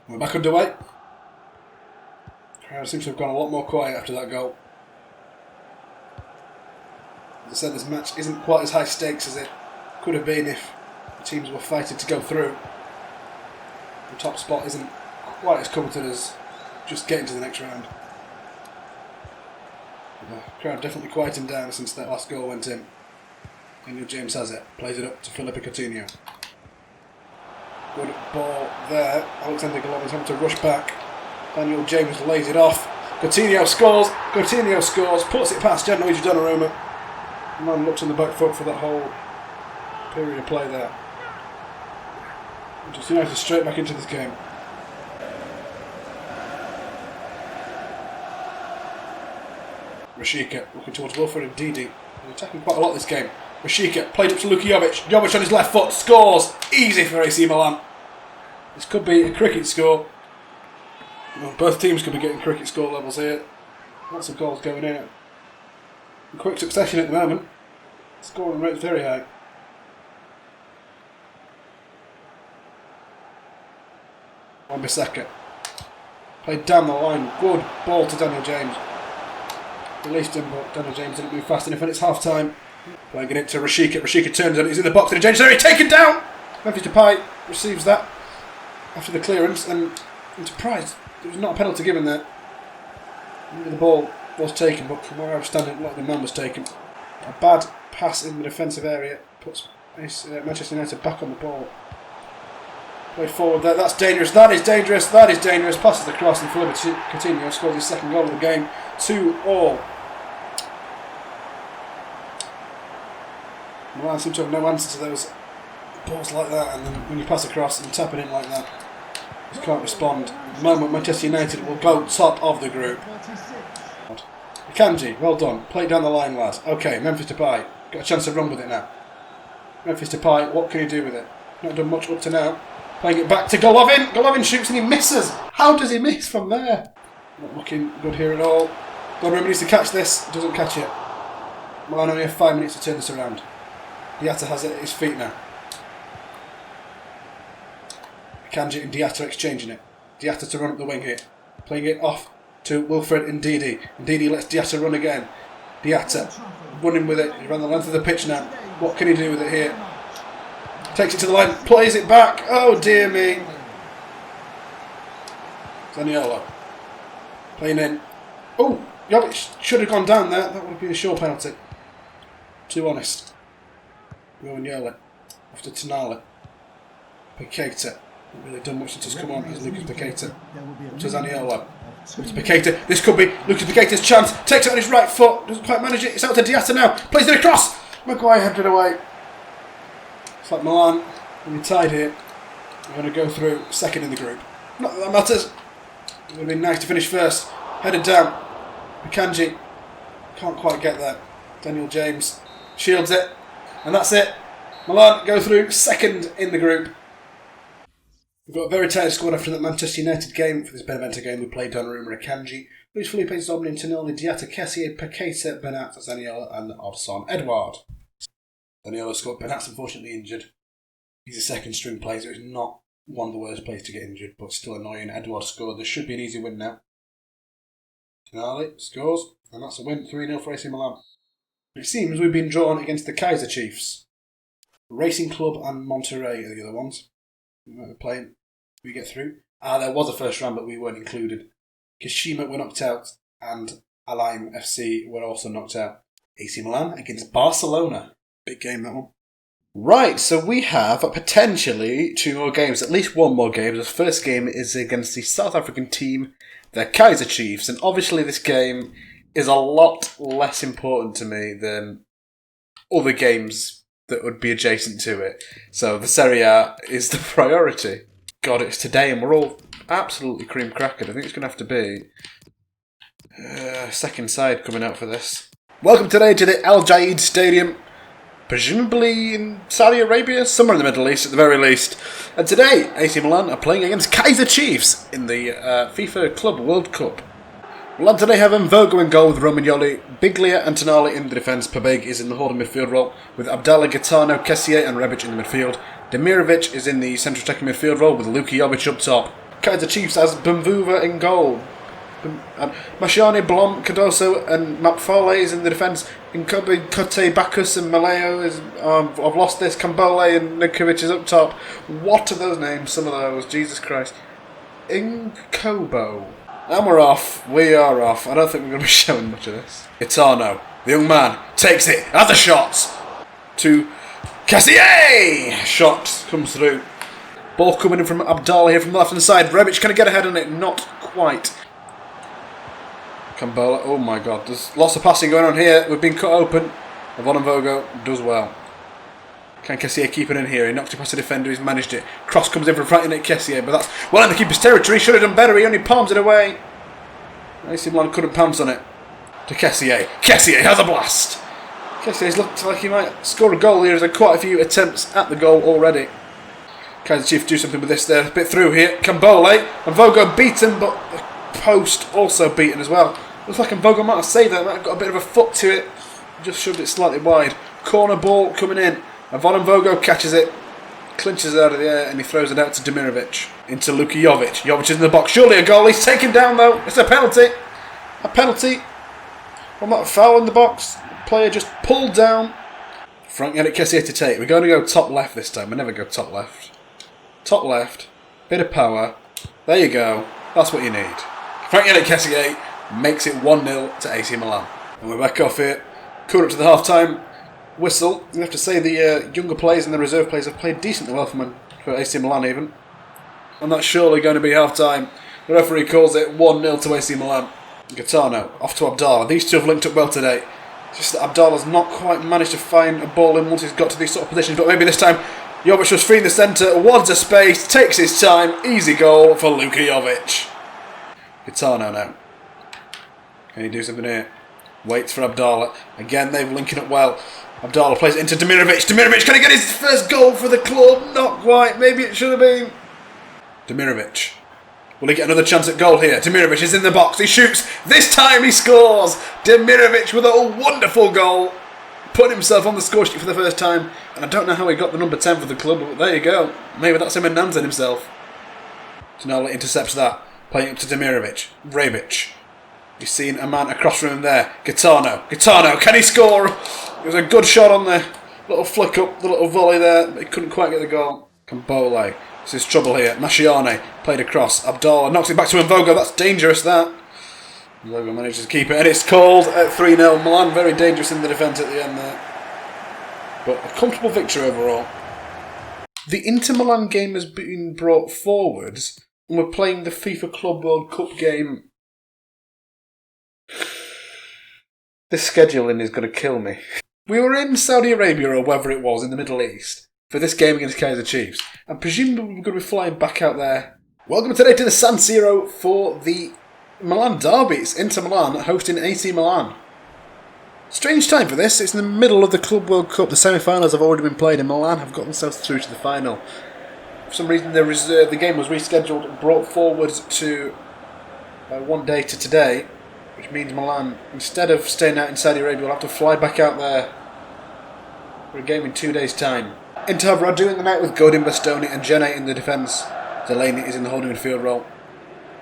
We're back underway. Crowd seems to have gone a lot more quiet after that goal. As I said, this match isn't quite as high stakes as it could have been if the teams were fighting to go through. The top spot isn't quite as coveted as just getting to the next round. The crowd definitely quieting down since that last goal went in. Daniel James has it, plays it up to Felipe Coutinho. Good ball there. Alexander Golov is having to rush back. Daniel James lays it off. Coutinho scores. Coutinho scores. Puts it past Gianluigi Donnarumma. The man looks on the back foot for that whole period of play there. Manchester United straight back into this game. Rashika looking towards Wilfred Ndidi. He's attacking quite a lot this game. Rashika played up to Luka Jovic. Jovic on his left foot scores. Easy for AC Milan. This could be a cricket score. Well, both teams could be getting cricket score levels here. Lots of goals going in quick succession at the moment. Scoring rate's very high. Prosecco played down the line. Good ball to Daniel James. Released him, but Daniel James didn't move fast enough, and it's half time. Playing it to Rashika. Rashika turns on it. He's in the box in a dangerous area. Taken down. Memphis Depay receives that after the clearance, and I'm surprised there was not a penalty given there. The ball was taken, but from where I was standing, a lot of the man was taken. A bad pass in the defensive area puts Manchester United back on the ball. Played forward there. That's dangerous. That is dangerous. That is dangerous. Passes the cross, and Felipe Coutinho scores his second goal of the game. 2-2. Milan seem to have no answer to those balls like that, and then when you pass across and tap it in like that, just can't respond. At the moment, Manchester United will go top of the group. Kanji, well done. Play down the line, lads. Okay, Memphis Depay. Got a chance to run with it now. Memphis Depay, what can he do with it? Not done much up to now. Playing it back to Golovin. Golovin shoots and he misses. How does he miss from there? Not looking good here at all. Donnarumma needs to catch this. Doesn't catch it. Milan only have 5 minutes to turn this around. Diatta has it at his feet now. Kanji and Diatta exchanging it. Diatta to run up the wing here. Playing it off to Wilfred Ndidi. Ndidi lets Diatta run again. Diatta running with it. He's around the length of the pitch now. What can he do with it here? Takes it to the line. Plays it back. Oh dear me. Zaniolo. Playing in. Oh, Jovic should have gone down there. That would have been a sure penalty. Too honest. Romagnoli. After Tonali. Paqueta. Not really done much since he's come on. Here's Lucas Paqueta. To Zaniolo. Lucas Paqueta. This could be Lucas Paqueta's chance. Takes it on his right foot. Doesn't quite manage it. It's out to Diatta now. Plays it across. Maguire headed away. It's like Milan. When we're tied here, we're going to go through second in the group. Not that that matters. It would have been nice to finish first. Headed down. Akanji can't quite get there. Daniel James shields it. And that's it. Milan go through second in the group. We've got a very tight squad after that Manchester United game. For this Benevento game, we played Donnarumma, Akanji, Luis Felipe, Zobnin, Tonelli, Diatta, Kessier, Paqueta, Benat, Zaniolo, and Odson Edouard. Zaniolo scored. Benat's unfortunately injured. He's a second string player, so it's not one of the worst players to get injured, but still annoying. Edouard scored. This should be an easy win now. Tonelli scores, and that's a win, 3-0 for AC Milan. It seems we've been drawn against the Kaiser Chiefs. Racing Club and Monterrey are the other ones. We're playing. We get through. There was a first round, but we weren't included. Kashima were knocked out, and Alaim FC were also knocked out. AC Milan against Barcelona. Big game, that one. Right, so we have potentially 2 more games, at least 1 more game. The first game is against the South African team, the Kaiser Chiefs, and obviously this game is a lot less important to me than other games that would be adjacent to it. So the Serie A is the priority. God, it's today and we're all absolutely cream crackered. I think it's going to have to be second side coming out for this. Welcome today to the Al Jaid Stadium, presumably in Saudi Arabia, somewhere in the Middle East at the very least. And today, AC Milan are playing against Kaiser Chiefs in the FIFA Club World Cup. Milan today have Mvogo in goal with Romagnoli, Biglia and Tonali in the defence. Pabeg is in the holding midfield role with Abdallah, Gaetano, Kessier and Rebic in the midfield. Demirovic is in the central attacking midfield role with Luka Jovic up top. Kaiser Chiefs has Bamvuva in goal. Masciani, Blom, Cardoso and Mapfole is in the defence. Inkobe, Kote, Bacchus and Maleo is... I've lost this. Kambole and Nikovic is up top. What are those names? Some of those. Jesus Christ. Inkobo. And we're off. We are off. I don't think we're going to be showing much of this. Itano, the young man, takes it. Has a shot. To Kessier. Shot comes through. Ball coming in from Abdallah here from the left-hand side. Rebic, can I get ahead on it? Not quite. Kambola, oh my god, there's lots of passing going on here. We've been cut open. Mvogo does well. Can Kessier keep it in here? He knocks it past the defender, he's managed it. Cross comes in from front at Kessier, but that's well in the keeper's territory. Should have done better, he only palms it away. AC Milan couldn't pounce on it. To Kessier. Kessier has a blast. Kessier's looked like he might score a goal here. There's quite a few attempts at the goal already. Kaiser Chiefs do something with this there. A bit through here. Kambole. Mvogo beaten, but the post also beaten as well. Looks like Mvogo might have saved that. Might have got a bit of a foot to it. Just shoved it slightly wide. Corner ball coming in. Von Mvogo catches it. Clinches it out of the air and he throws it out to Demirovic. Into Luka Jovic. Jovic is in the box. Surely a goal. He's taken down though. It's a penalty. A penalty. Well, not a foul in the box. Player just pulled down. Frank Yannick Kessier to take. We're going to go top left this time. We never go top left. Top left. Bit of power. There you go. That's what you need. Frank Yannick Kessier makes it 1-0 to AC Milan. And we're back off here. Coming up to the half-time whistle. You have to say the younger players and the reserve players have played decently well for AC Milan even. And that's surely going to be half-time. The referee calls it 1-0 to AC Milan. Gaetano off to Abdallah. These two have linked up well today. It's just that Abdallah's not quite managed to find a ball in once he's got to these sort of positions. But maybe this time Jovic was free in the centre. Wads a space. Takes his time. Easy goal for Luka Jovic. Gaetano now. Can he do something here? Waits for Abdallah. Again, they've linking up well. Abdallah plays it into Demirovic. Demirovic, can he get his first goal for the club? Not quite. Maybe it should have been. Demirovic. Will he get another chance at goal here? Demirovic is in the box. He shoots. This time he scores. Demirovic with a wonderful goal. Putting himself on the score sheet for the first time. And I don't know how he got the number 10 for the club, but there you go. Maybe that's him and Nansen himself. Tonali intercepts that. Playing up to Demirovic. Rebic. He's seen a man across from him there. Gaetano. Gaetano, can he score? It was a good shot on the little flick up, the little volley there, but he couldn't quite get the goal. Kambole. This is trouble here. Masciani played across. Abdallah knocks it back to Mvogo. That's dangerous, that. Mvogo manages to keep it, and it's called at 3-0. Milan very dangerous in the defence at the end there. But a comfortable victory overall. The Inter Milan game has been brought forwards, and we're playing the FIFA Club World Cup game. This scheduling is going to kill me. We were in Saudi Arabia or wherever it was in the Middle East for this game against Kaiser Chiefs. And presumably we're going to be flying back out there. Welcome today to the San Siro for the Milan derby. It's Inter Milan hosting AC Milan. Strange time for this. It's in the middle of the Club World Cup. The semi-finals have already been played and Milan have got themselves through to the final. For some reason the game was rescheduled and brought forward to one day to today. which means Milan, instead of staying out in Saudi Arabia, will have to fly back out there for a game in 2 days' time. Inter have Radu in the night with Godin, Bastoni and Jenny in the defence. Delaney is in the holding midfield role,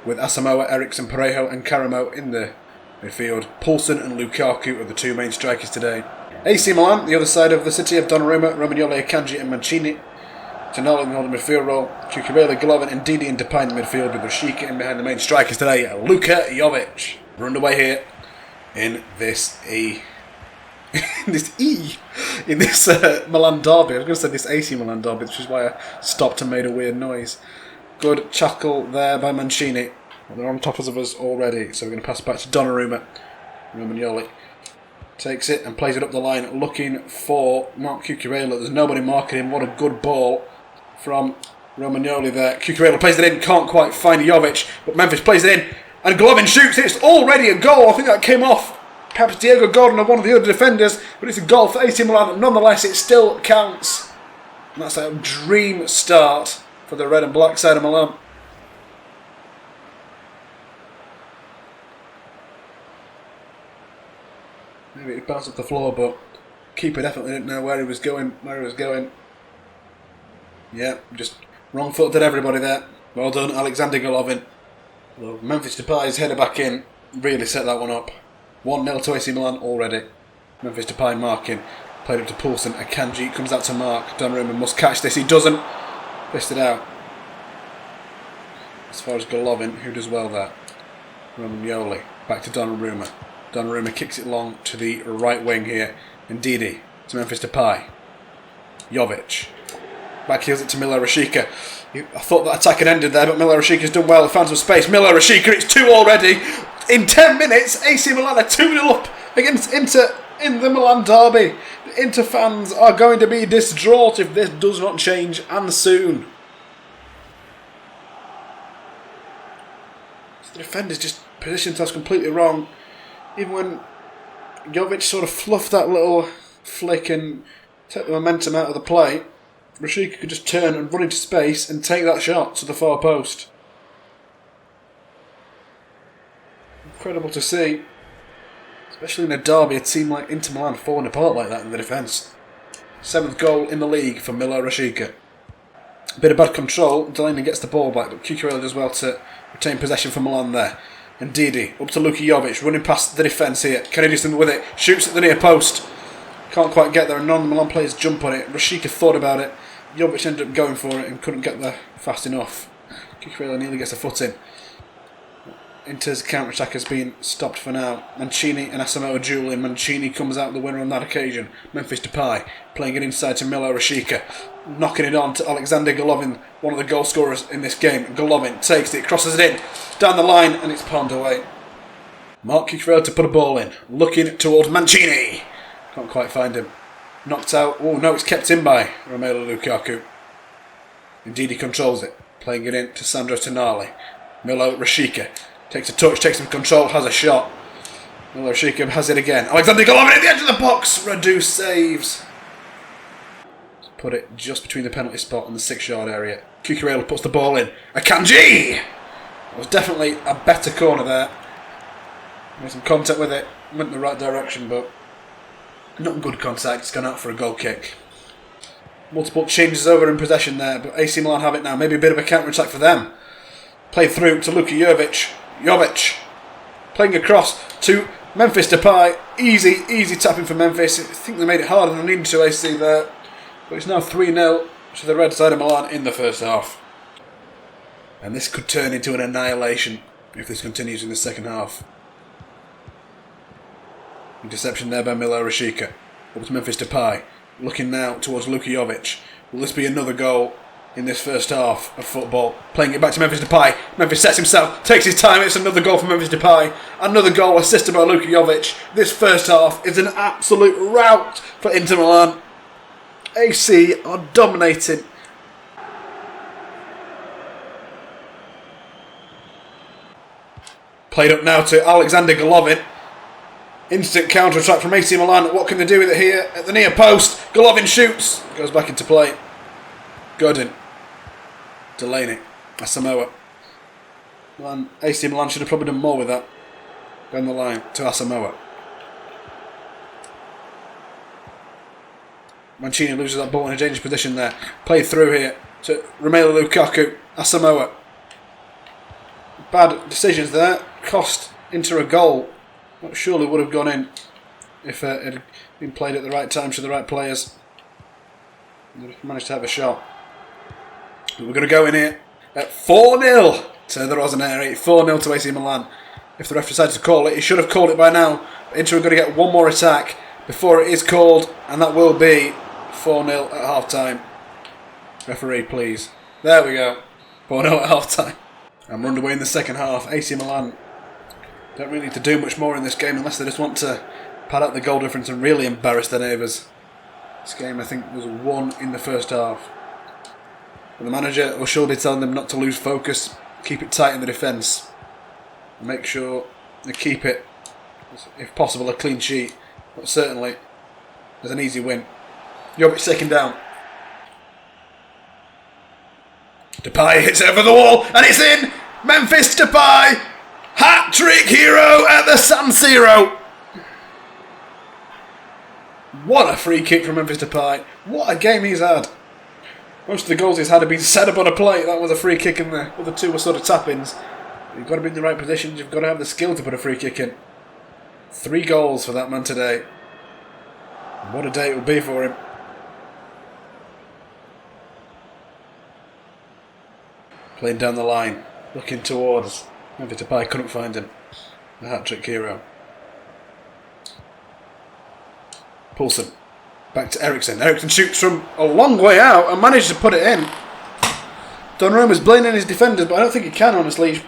with Asamoah, Eriksson, Parejo and Karamo in the midfield. Poulsen and Lukaku are the two main strikers today. AC Milan, the other side of the city, of Donnarumma, Romagnoli, Akanji and Mancini. Tonali in the holding midfield role. Cucurella, Golovin and Didi and Depay in the midfield, with Rashica in behind the main strikers today. Luka Jovic. We're underway here in this in this Milan derby. I was going to say this AC Milan derby, which is why I stopped and made a weird noise. Good tackle there by Mancini. Well, they're on top of us already, so we're going to pass back to Donnarumma. Romagnoli takes it and plays it up the line, looking for Mark Cucurella. There's nobody marking him. What a good ball from Romagnoli there. Cucurella plays it in, can't quite find Jovic, but Memphis plays it in, and Golovin shoots. It's already a goal. I think that came off perhaps Diego Gordon or one of the other defenders, but it's a goal for AC Milan. Nonetheless, it still counts. And that's a dream start for the red and black side of Milan. Maybe it bounced off the floor, but keeper definitely didn't know where he was going. Yeah, just wrong-footed everybody there. Well done, Alexander Golovin. Well, Memphis Depay's header back in really set that one up. 1-0 to AC Milan already. Memphis Depay marking. Played up to Poulsen. Akanji comes out to Mark. Donnarumma must catch this. He doesn't. Pissed it out. As far as Golovin, who does well there. Romagnoli. Back to Donnarumma. Donnarumma kicks it long to the right wing here. And Didi to Memphis Depay. Jovic. Back heels it to Miller Rashica. I thought that attack had ended there, but Miller Rashica's done well. He found some space. Miller Rashica, it's 2 already. In 10 minutes, AC Milan are 2-0 up against Inter in the Milan derby. The Inter fans are going to be distraught if this does not change, and soon. The defenders just positioned themselves completely wrong. Even when Jovic sort of fluffed that little flick and took the momentum out of the play, Rashica could just turn and run into space and take that shot to the far post. Incredible to see, especially in a derby, a team like Inter Milan falling apart like that in the defence. 7th goal in the league for Miller Rashica. A bit of bad control, Delaney gets the ball back, but Cucurella does well to retain possession for Milan there. And Didi up to Luka Jovic, running past the defence here. Can he do something with it? Shoots at the near post. Can't quite get there, and none of the Milan players jump on it. Rashica thought about it. Jovic ended up going for it and couldn't get there fast enough. Cucurella nearly gets a foot in. Inter's counter-attack has been stopped for now. Mancini and Asamoah dueling. Mancini comes out the winner on that occasion. Memphis Depay playing it inside to Miller Rashica. Knocking it on to Alexander Golovin, one of the goal scorers in this game. Golovin takes it, crosses it in, down the line, and it's palmed away. Mark Cucurella to put a ball in. Looking towards Mancini. Can't quite find him. Knocked out. Oh no, it's kept in by Romelu Lukaku. Indeed, he controls it. Playing it in to Sandro Tonali. Miller Rashica takes a touch, takes some control, has a shot. Miller Rashica has it again. Alexander Golovin at the edge of the box. Radu saves. Put it just between the penalty spot and the 6-yard area. Cucurella puts the ball in. Akanji! It was definitely a better corner there. Made some contact with it. Went in the right direction, but not good contact. It's gone out for a goal kick. Multiple changes over in possession there, but AC Milan have it now. Maybe a bit of a counter-attack for them. Played through to Luka Jovic. Jovic playing across to Memphis Depay. Easy tapping for Memphis. I think they made it harder than they needed to, AC there. But it's now 3-0 to the red side of Milan in the first half. And this could turn into an annihilation if this continues in the second half. Interception there by Miller Rashica. Up to Memphis Depay. Looking now towards Luka Jovic. Will this be another goal in this first half of football? Playing it back to Memphis Depay. Memphis sets himself, takes his time. It's another goal for Memphis Depay. Another goal assisted by Luka Jovic. This first half is an absolute rout for Inter Milan. AC are dominating. Played up now to Alexander Golovin. Instant counter-attack from AC Milan. What can they do with it here? At the near post. Golovin shoots. Goes back into play. Godin. Delaney. Asamoah. AC Milan should have probably done more with that. Down the line to Asamoah. Mancini loses that ball in a dangerous position there. Played through here to Romelu Lukaku. Asamoah. Bad decisions there. Cost Inter a goal. That surely would have gone in if it had been played at the right time to the right players. They managed to have a shot. But we're going to go in here at 4-0 to the Rossoneri. 4-0 to AC Milan. If the ref decides to call it, he should have called it by now. But Inter are going to get one more attack before it is called, and that will be 4-0 at half time. Referee, please. There we go. 4-0 at half time. And we're underway in the second half. AC Milan don't really need to do much more in this game unless they just want to pad out the goal difference and really embarrass their neighbours. This game, I think, was won in the first half. And the manager will surely be telling them not to lose focus, keep it tight in the defence, and make sure they keep it, if possible, a clean sheet. But certainly, there's an easy win. Jovic taken down. Depay hits it over the wall, and it's in! Memphis Depay! Hat-trick hero at the San Siro! What a free kick from Memphis Depay. What a game he's had. Most of the goals he's had have been set up on a plate. That was a free kick in there. The other two were sort of tap-ins. You've got to be in the right positions. You've got to have the skill to put a free kick in. 3 goals for that man today. What a day it will be for him. Playing down the line. Looking towards. Memphis Depay couldn't find him. The hat-trick hero. Poulsen. Back to Eriksson. Eriksson shoots from a long way out and manages to put it in. Donnarumma's blaming his defenders, but I don't think he can, honestly.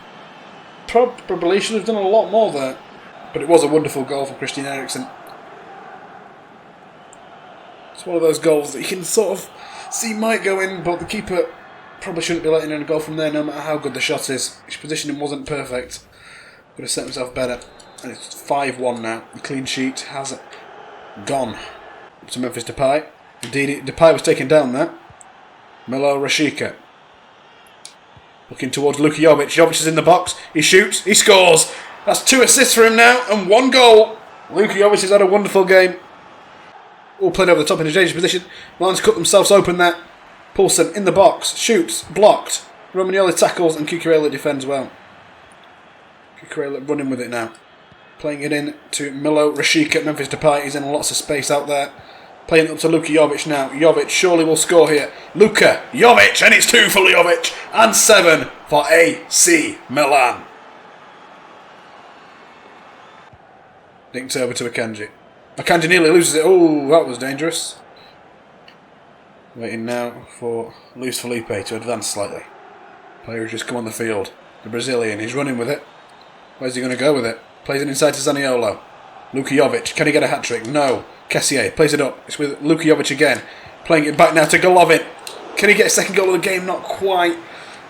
Probably should have done a lot more there. But it was a wonderful goal from Christian Eriksen. It's one of those goals that you can sort of see might go in, but the keeper probably shouldn't be letting in a goal from there no matter how good the shot is. His positioning wasn't perfect. Could have set himself better. And it's 5-1 now. The clean sheet has gone to Memphis Depay. Indeed, Depay was taken down there. Milo Rashica. Looking towards Luka Jovic. Jovic is in the box. He shoots. He scores. That's 2 assists for him now and 1 goal. Luka Jovic has had a wonderful game. All played over the top in a dangerous position. Milan's cut themselves open there. Poulsen in the box. Shoots. Blocked. Romagnoli tackles and Cucurella defends well. Cucurella running with it now. Playing it in to Milo Rashica. Memphis Depay is in lots of space out there. Playing it up to Luka Jovic now. Jovic surely will score here. Luka Jovic, and it's 2 for Jovic and 7 for AC Milan. Linked over to Akanji. Akanji nearly loses it. Oh, that was dangerous. Waiting now for Luis Felipe to advance slightly. Player has just come on the field. The Brazilian, he's running with it. Where's he going to go with it? Plays it inside to Zaniolo. Luka Jovic, can he get a hat-trick? No. Kessier plays it up. It's with Luka Jovic again. Playing it back now to Golovin. Can he get a second goal of the game? Not quite.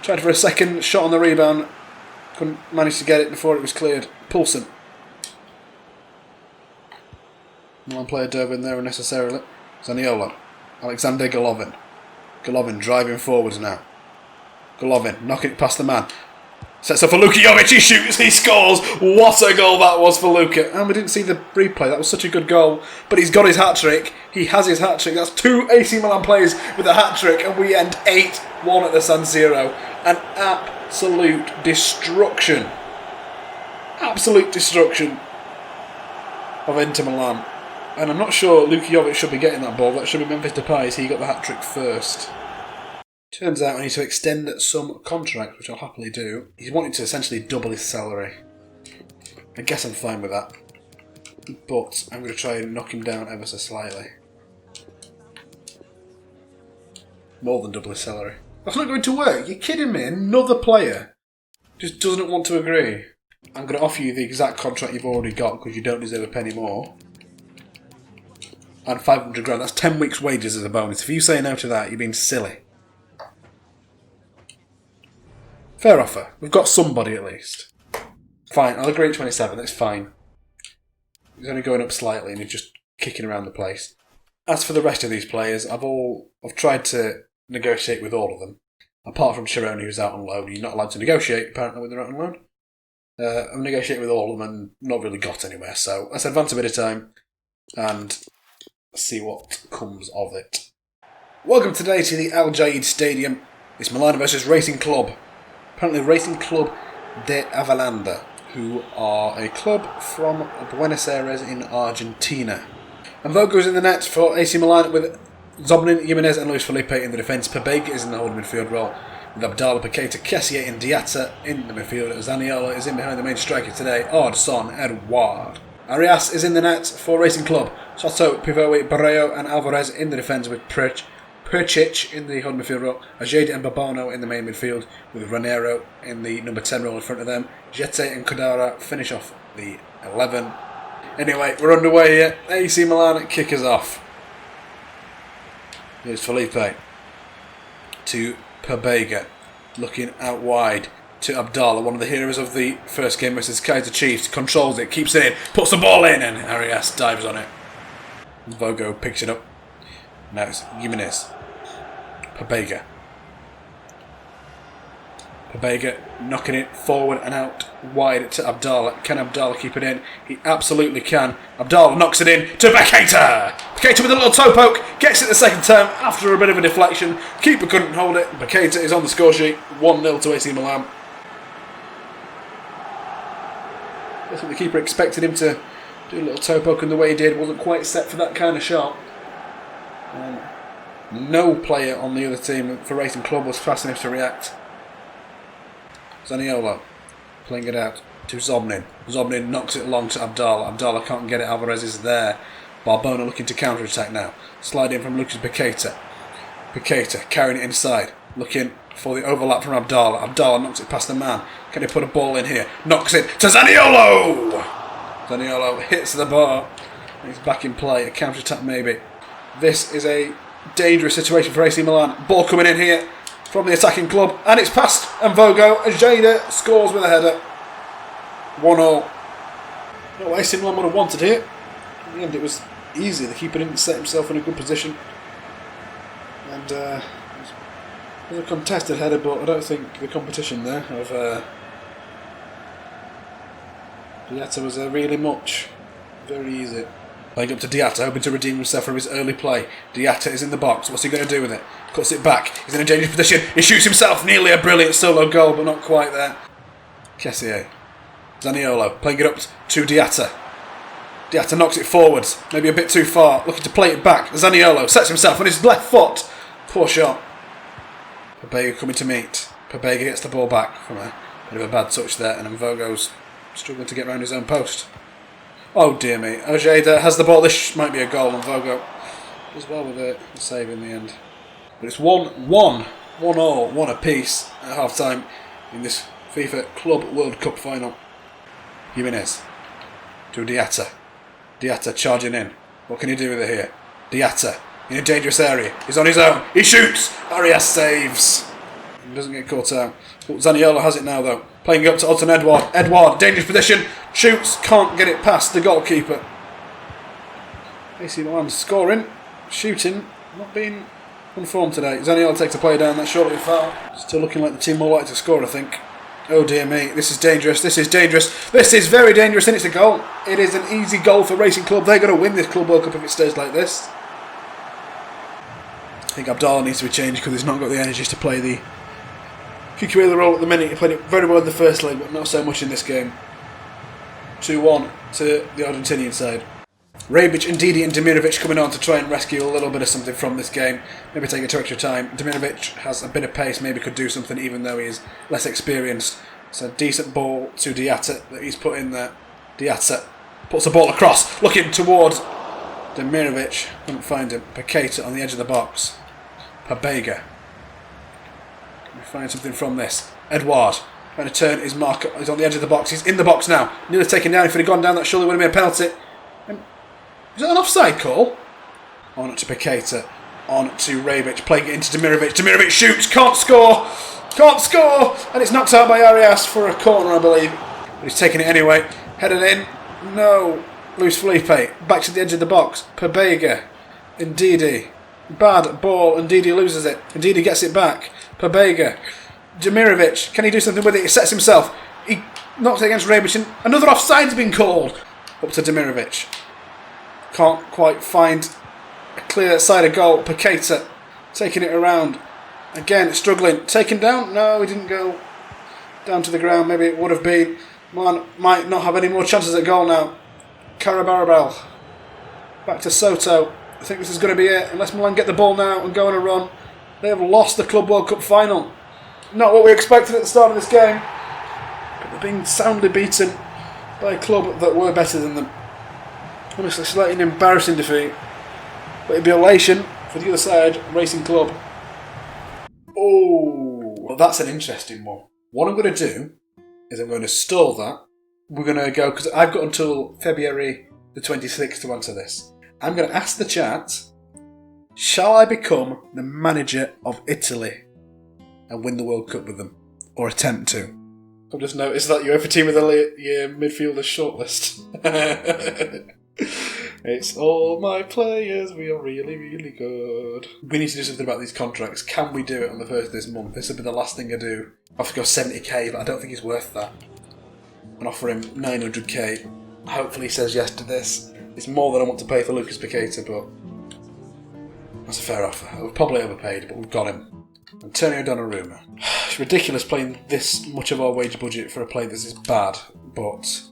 Tried for a second shot on the rebound. Couldn't manage to get it before it was cleared. Poulsen. One player dove in there unnecessarily. Zaniolo. Alexander Golovin. Golovin driving forwards now. Golovin knocking it past the man. Sets up for Luka Jovic, he shoots, he scores! What a goal that was for Luka. And we didn't see the replay, that was such a good goal. But he's got his hat-trick, he has his hat-trick. That's 2 AC Milan players with a hat-trick, and we end 8-1 at the San Siro. An absolute destruction. Absolute destruction of Inter Milan. And I'm not sure Luka Jovic should be getting that ball, that should be Memphis Depay, he got the hat-trick first. Turns out I need to extend some contract, which I'll happily do. He's wanting to essentially double his salary. I guess I'm fine with that. But I'm going to try and knock him down ever so slightly. More than double his salary. That's not going to work. You're kidding me. Another player just doesn't want to agree. I'm going to offer you the exact contract you've already got because you don't deserve a penny more. And 500 grand. That's 10 weeks' wages as a bonus. If you say no to that, you're being silly. Fair offer. We've got somebody at least. Fine, I'll agree at 27, that's fine. He's only going up slightly and he's just kicking around the place. As for the rest of these players, I've tried to negotiate with all of them. Apart from Chironi, who's out on loan. You're not allowed to negotiate, apparently, when they're out on loan. I've negotiated with all of them and not really got anywhere, so let's advance a bit of time and see what comes of it. Welcome today to the Al Jaid Stadium. It's Milan versus Racing Club. Apparently Racing Club de Avellaneda, who are a club from Buenos Aires in Argentina. And Vogo's in the net for AC Milan with Zobnin, Jimenez and Luis Felipe in the defence. Pabega is in the holding midfield role with Abdallah, Paqueta, Kessier and Diatta in the midfield. Zaniolo is in behind the main striker today, Son Edouard. Arias is in the net for Racing Club. Soto, Pivoi, Barreo and Alvarez in the defence with Percic in the holding midfield role. Ajede and Babano in the main midfield with Ranero in the number 10 role in front of them. Jete and Kodara finish off the 11. Anyway, we're underway here. AC Milan kick us off. Here's Felipe to Pabega, looking out wide to Abdallah, one of the heroes of the first game versus Kaiser Chiefs. Controls it, keeps it in, puts the ball in, and Arias dives on it. Vogo picks it up. Now it's Jimenez. Pabega knocking it forward and out wide to Abdallah. Can Abdallah keep it in? He absolutely can. Abdallah knocks it in to Paqueta. Paqueta with a little toe poke. Gets it the second time after a bit of a deflection. Keeper couldn't hold it. Paqueta is on the score sheet. 1-0 to AC Milan. I think the keeper expected him to do a little toe poke, and the way he did wasn't quite set for that kind of shot. No player on the other team for Racing Club was fast enough to react. Zaniolo playing it out to Zobnin. Zobnin knocks it long to Abdallah. Abdallah can't get it. Alvarez is there. Barbona looking to counter-attack now. Slide in from Lucas Paqueta. Paqueta carrying it inside. Looking for the overlap from Abdallah. Abdallah knocks it past the man. Can he put a ball in here? Knocks it to Zaniolo! Zaniolo hits the bar. He's back in play. A counter-attack maybe. This is a dangerous situation for AC Milan. Ball coming in here from the attacking club, and it's passed, and Vogo Ajeda scores with a header. 1-0. No, AC Milan would have wanted here. In the end, it was easy. The keeper didn't set himself in a good position, and it was a contested header, but I don't think the competition there of Diatta was really much. Very easy. Playing up to Diatta, hoping to redeem himself from his early play. Diatta is in the box. What's he going to do with it? Cuts it back. He's in a dangerous position. He shoots himself. Nearly a brilliant solo goal, but not quite there. Kessier. Zaniolo playing it up to Diatta. Diatta knocks it forwards. Maybe a bit too far. Looking to play it back. Zaniolo sets himself on his left foot. Poor shot. Pabega coming to meet. Pabega gets the ball back from a bit of a bad touch there, and then Vogo's struggling to get around his own post. Oh dear me, Ojeda has the ball. This might be a goal, and Vogo does well with the save in the end. But it's 1-1, 1-1 apiece at half time in this FIFA Club World Cup final. Jimenez to Diatta. Diatta charging in. What can he do with it here? Diatta in a dangerous area. He's on his own. He shoots. Arias saves. He doesn't get caught out. But Zaniolo has it now though. Playing up to Edouard. Edouard, dangerous position. Shoots, can't get it past the goalkeeper. AC Milan scoring, shooting, not being on form today. Zaniolo takes the player down, that's surely a foul. Still looking like the team more likely to score, I think. Oh dear me, this is dangerous, this is dangerous. This is very dangerous, and it's a goal. It is an easy goal for Racing Club. They're going to win this Club World Cup if it stays like this. I think Abdallah needs to be changed because he's not got the energies to play the Cucurella role at the minute. He played it very well in the first leg, but not so much in this game. 2-1 to the Argentinian side. Rebic, Ndidi and Demirovic coming on to try and rescue a little bit of something from this game. Maybe take it to extra time. Demirovic has a bit of pace, maybe could do something even though he is less experienced. It's a decent ball to Diatta that he's put in there. Diatta puts the ball across, looking towards Demirovic. Couldn't find him. Paqueta on the edge of the box. Pabega. Can we find something from this? Edouard. Trying to turn his marker. He's on the edge of the box. He's in the box now. Nearly taken down. If he'd have gone down, that surely would have been a penalty. Is that an offside call? On to Paqueta. On to Rebic. Playing it into Demirovic. Demirovic shoots. Can't score. Can't score. And it's knocked out by Arias for a corner, I believe. But he's taking it anyway. Headed in. No. Luis Felipe. Back to the edge of the box. Pabega. Ndidi. Bad ball. Ndidi loses it. Ndidi gets it back. Pabega. Demirovic, can he do something with it? He sets himself. He Knocked against Rebic, and another offside's been called. Up to Demirovic. Can't quite find a clear side of goal. Paqueta taking it around. Again, struggling. Taken down? No, he didn't go down to the ground. Maybe it would have been. Milan might not have any more chances at goal now. Carabarabal. Back to Soto. I think this is going to be it. Unless Milan get the ball now and go on a run. They have lost the Club World Cup final. Not what we expected at the start of this game. But they're being soundly beaten by a club that were better than them. Honestly, slightly an embarrassing defeat. But it'd be elation for the other side, Racing Club. Oh, well, that's an interesting one. What I'm going to do is I'm going to stall that. We're going to go, because I've got until February the 26th to answer this. I'm going to ask the chat, shall I become the manager of Italy and win the World Cup with them? Or attempt to? I've just noticed that UEFA Team of the Year midfielders shortlist. It's all my players, we are really, really good. We need to do something about these contracts. Can we do it on the 1st of this month? This will be the last thing I do. I have to go 70k, but I don't think it's worth that. And offer him 900k. Hopefully he says yes to this. It's more than I want to pay for Lucas Paqueta, but that's a fair offer. We've probably overpaid, but we've got him. Antonio Donnarumma. It's ridiculous playing this much of our wage budget for a player this is bad, but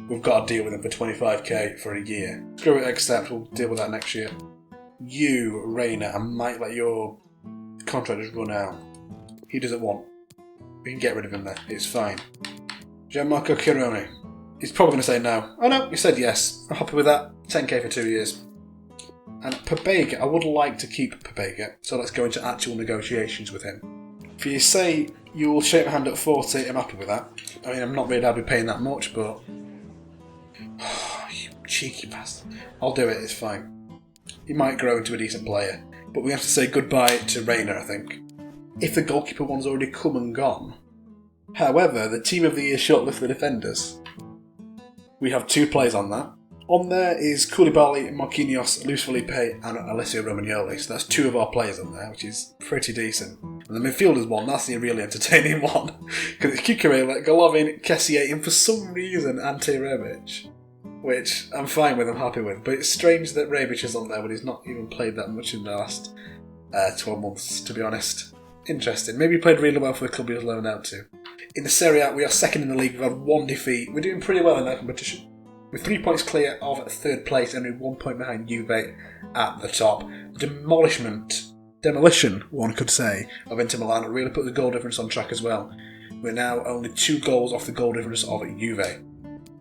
we've got to deal with him for 25k for a year. Screw it, accept. We'll deal with that next year. You, Reina, I might let your contract just run out. He doesn't want. We can get rid of him there. It's fine. Gianmarco Chironi. He's probably going to say no. Oh no, he said yes. I'm happy with that. 10k for 2 years. And Pabega, I would like to keep Pabega, so let's go into actual negotiations with him. If you say you will shake my hand at 40, I'm happy with that. I mean, I'm not really happy paying that much, but you cheeky bastard. I'll do it, it's fine. He might grow into a decent player, but we have to say goodbye to Reina, I think. If the goalkeeper one's already come and gone. However, the Team of the Year shortlist for defenders. We have 2 players on that. On there is Koulibaly, Marquinhos, Luis Felipe and Alessio Romagnoli. So that's 2 of our players on there, which is pretty decent. And the midfielders one, that's the really entertaining one. Because it's Cucurella, Golovin, Kessier, and for some reason Ante Rebic. Which I'm fine with, I'm happy with. But it's strange that Rebic is on there when he's not even played that much in the last 12 months, to be honest. Interesting. Maybe he played really well for the club he was loaned out to. In the Serie A, we are second in the league. We've had 1 defeat. We're doing pretty well in that competition. We're 3 points clear of 3rd place and only 1 point behind Juve at the top. Demolition, one could say, of Inter Milan really put the goal difference on track as well. We're now only 2 goals off the goal difference of Juve.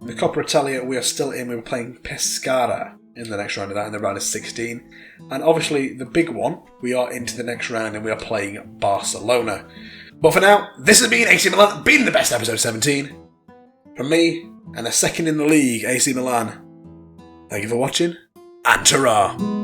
In the Coppa Italia, we are still in. We were playing Pescara in the next round of that, in the round of 16. And obviously, the big one, we are into the next round and we are playing Barcelona. But for now, this has been AC Milan, being the best episode 17. From me, and a second in the league, AC Milan. Thank you for watching, and ta-ra!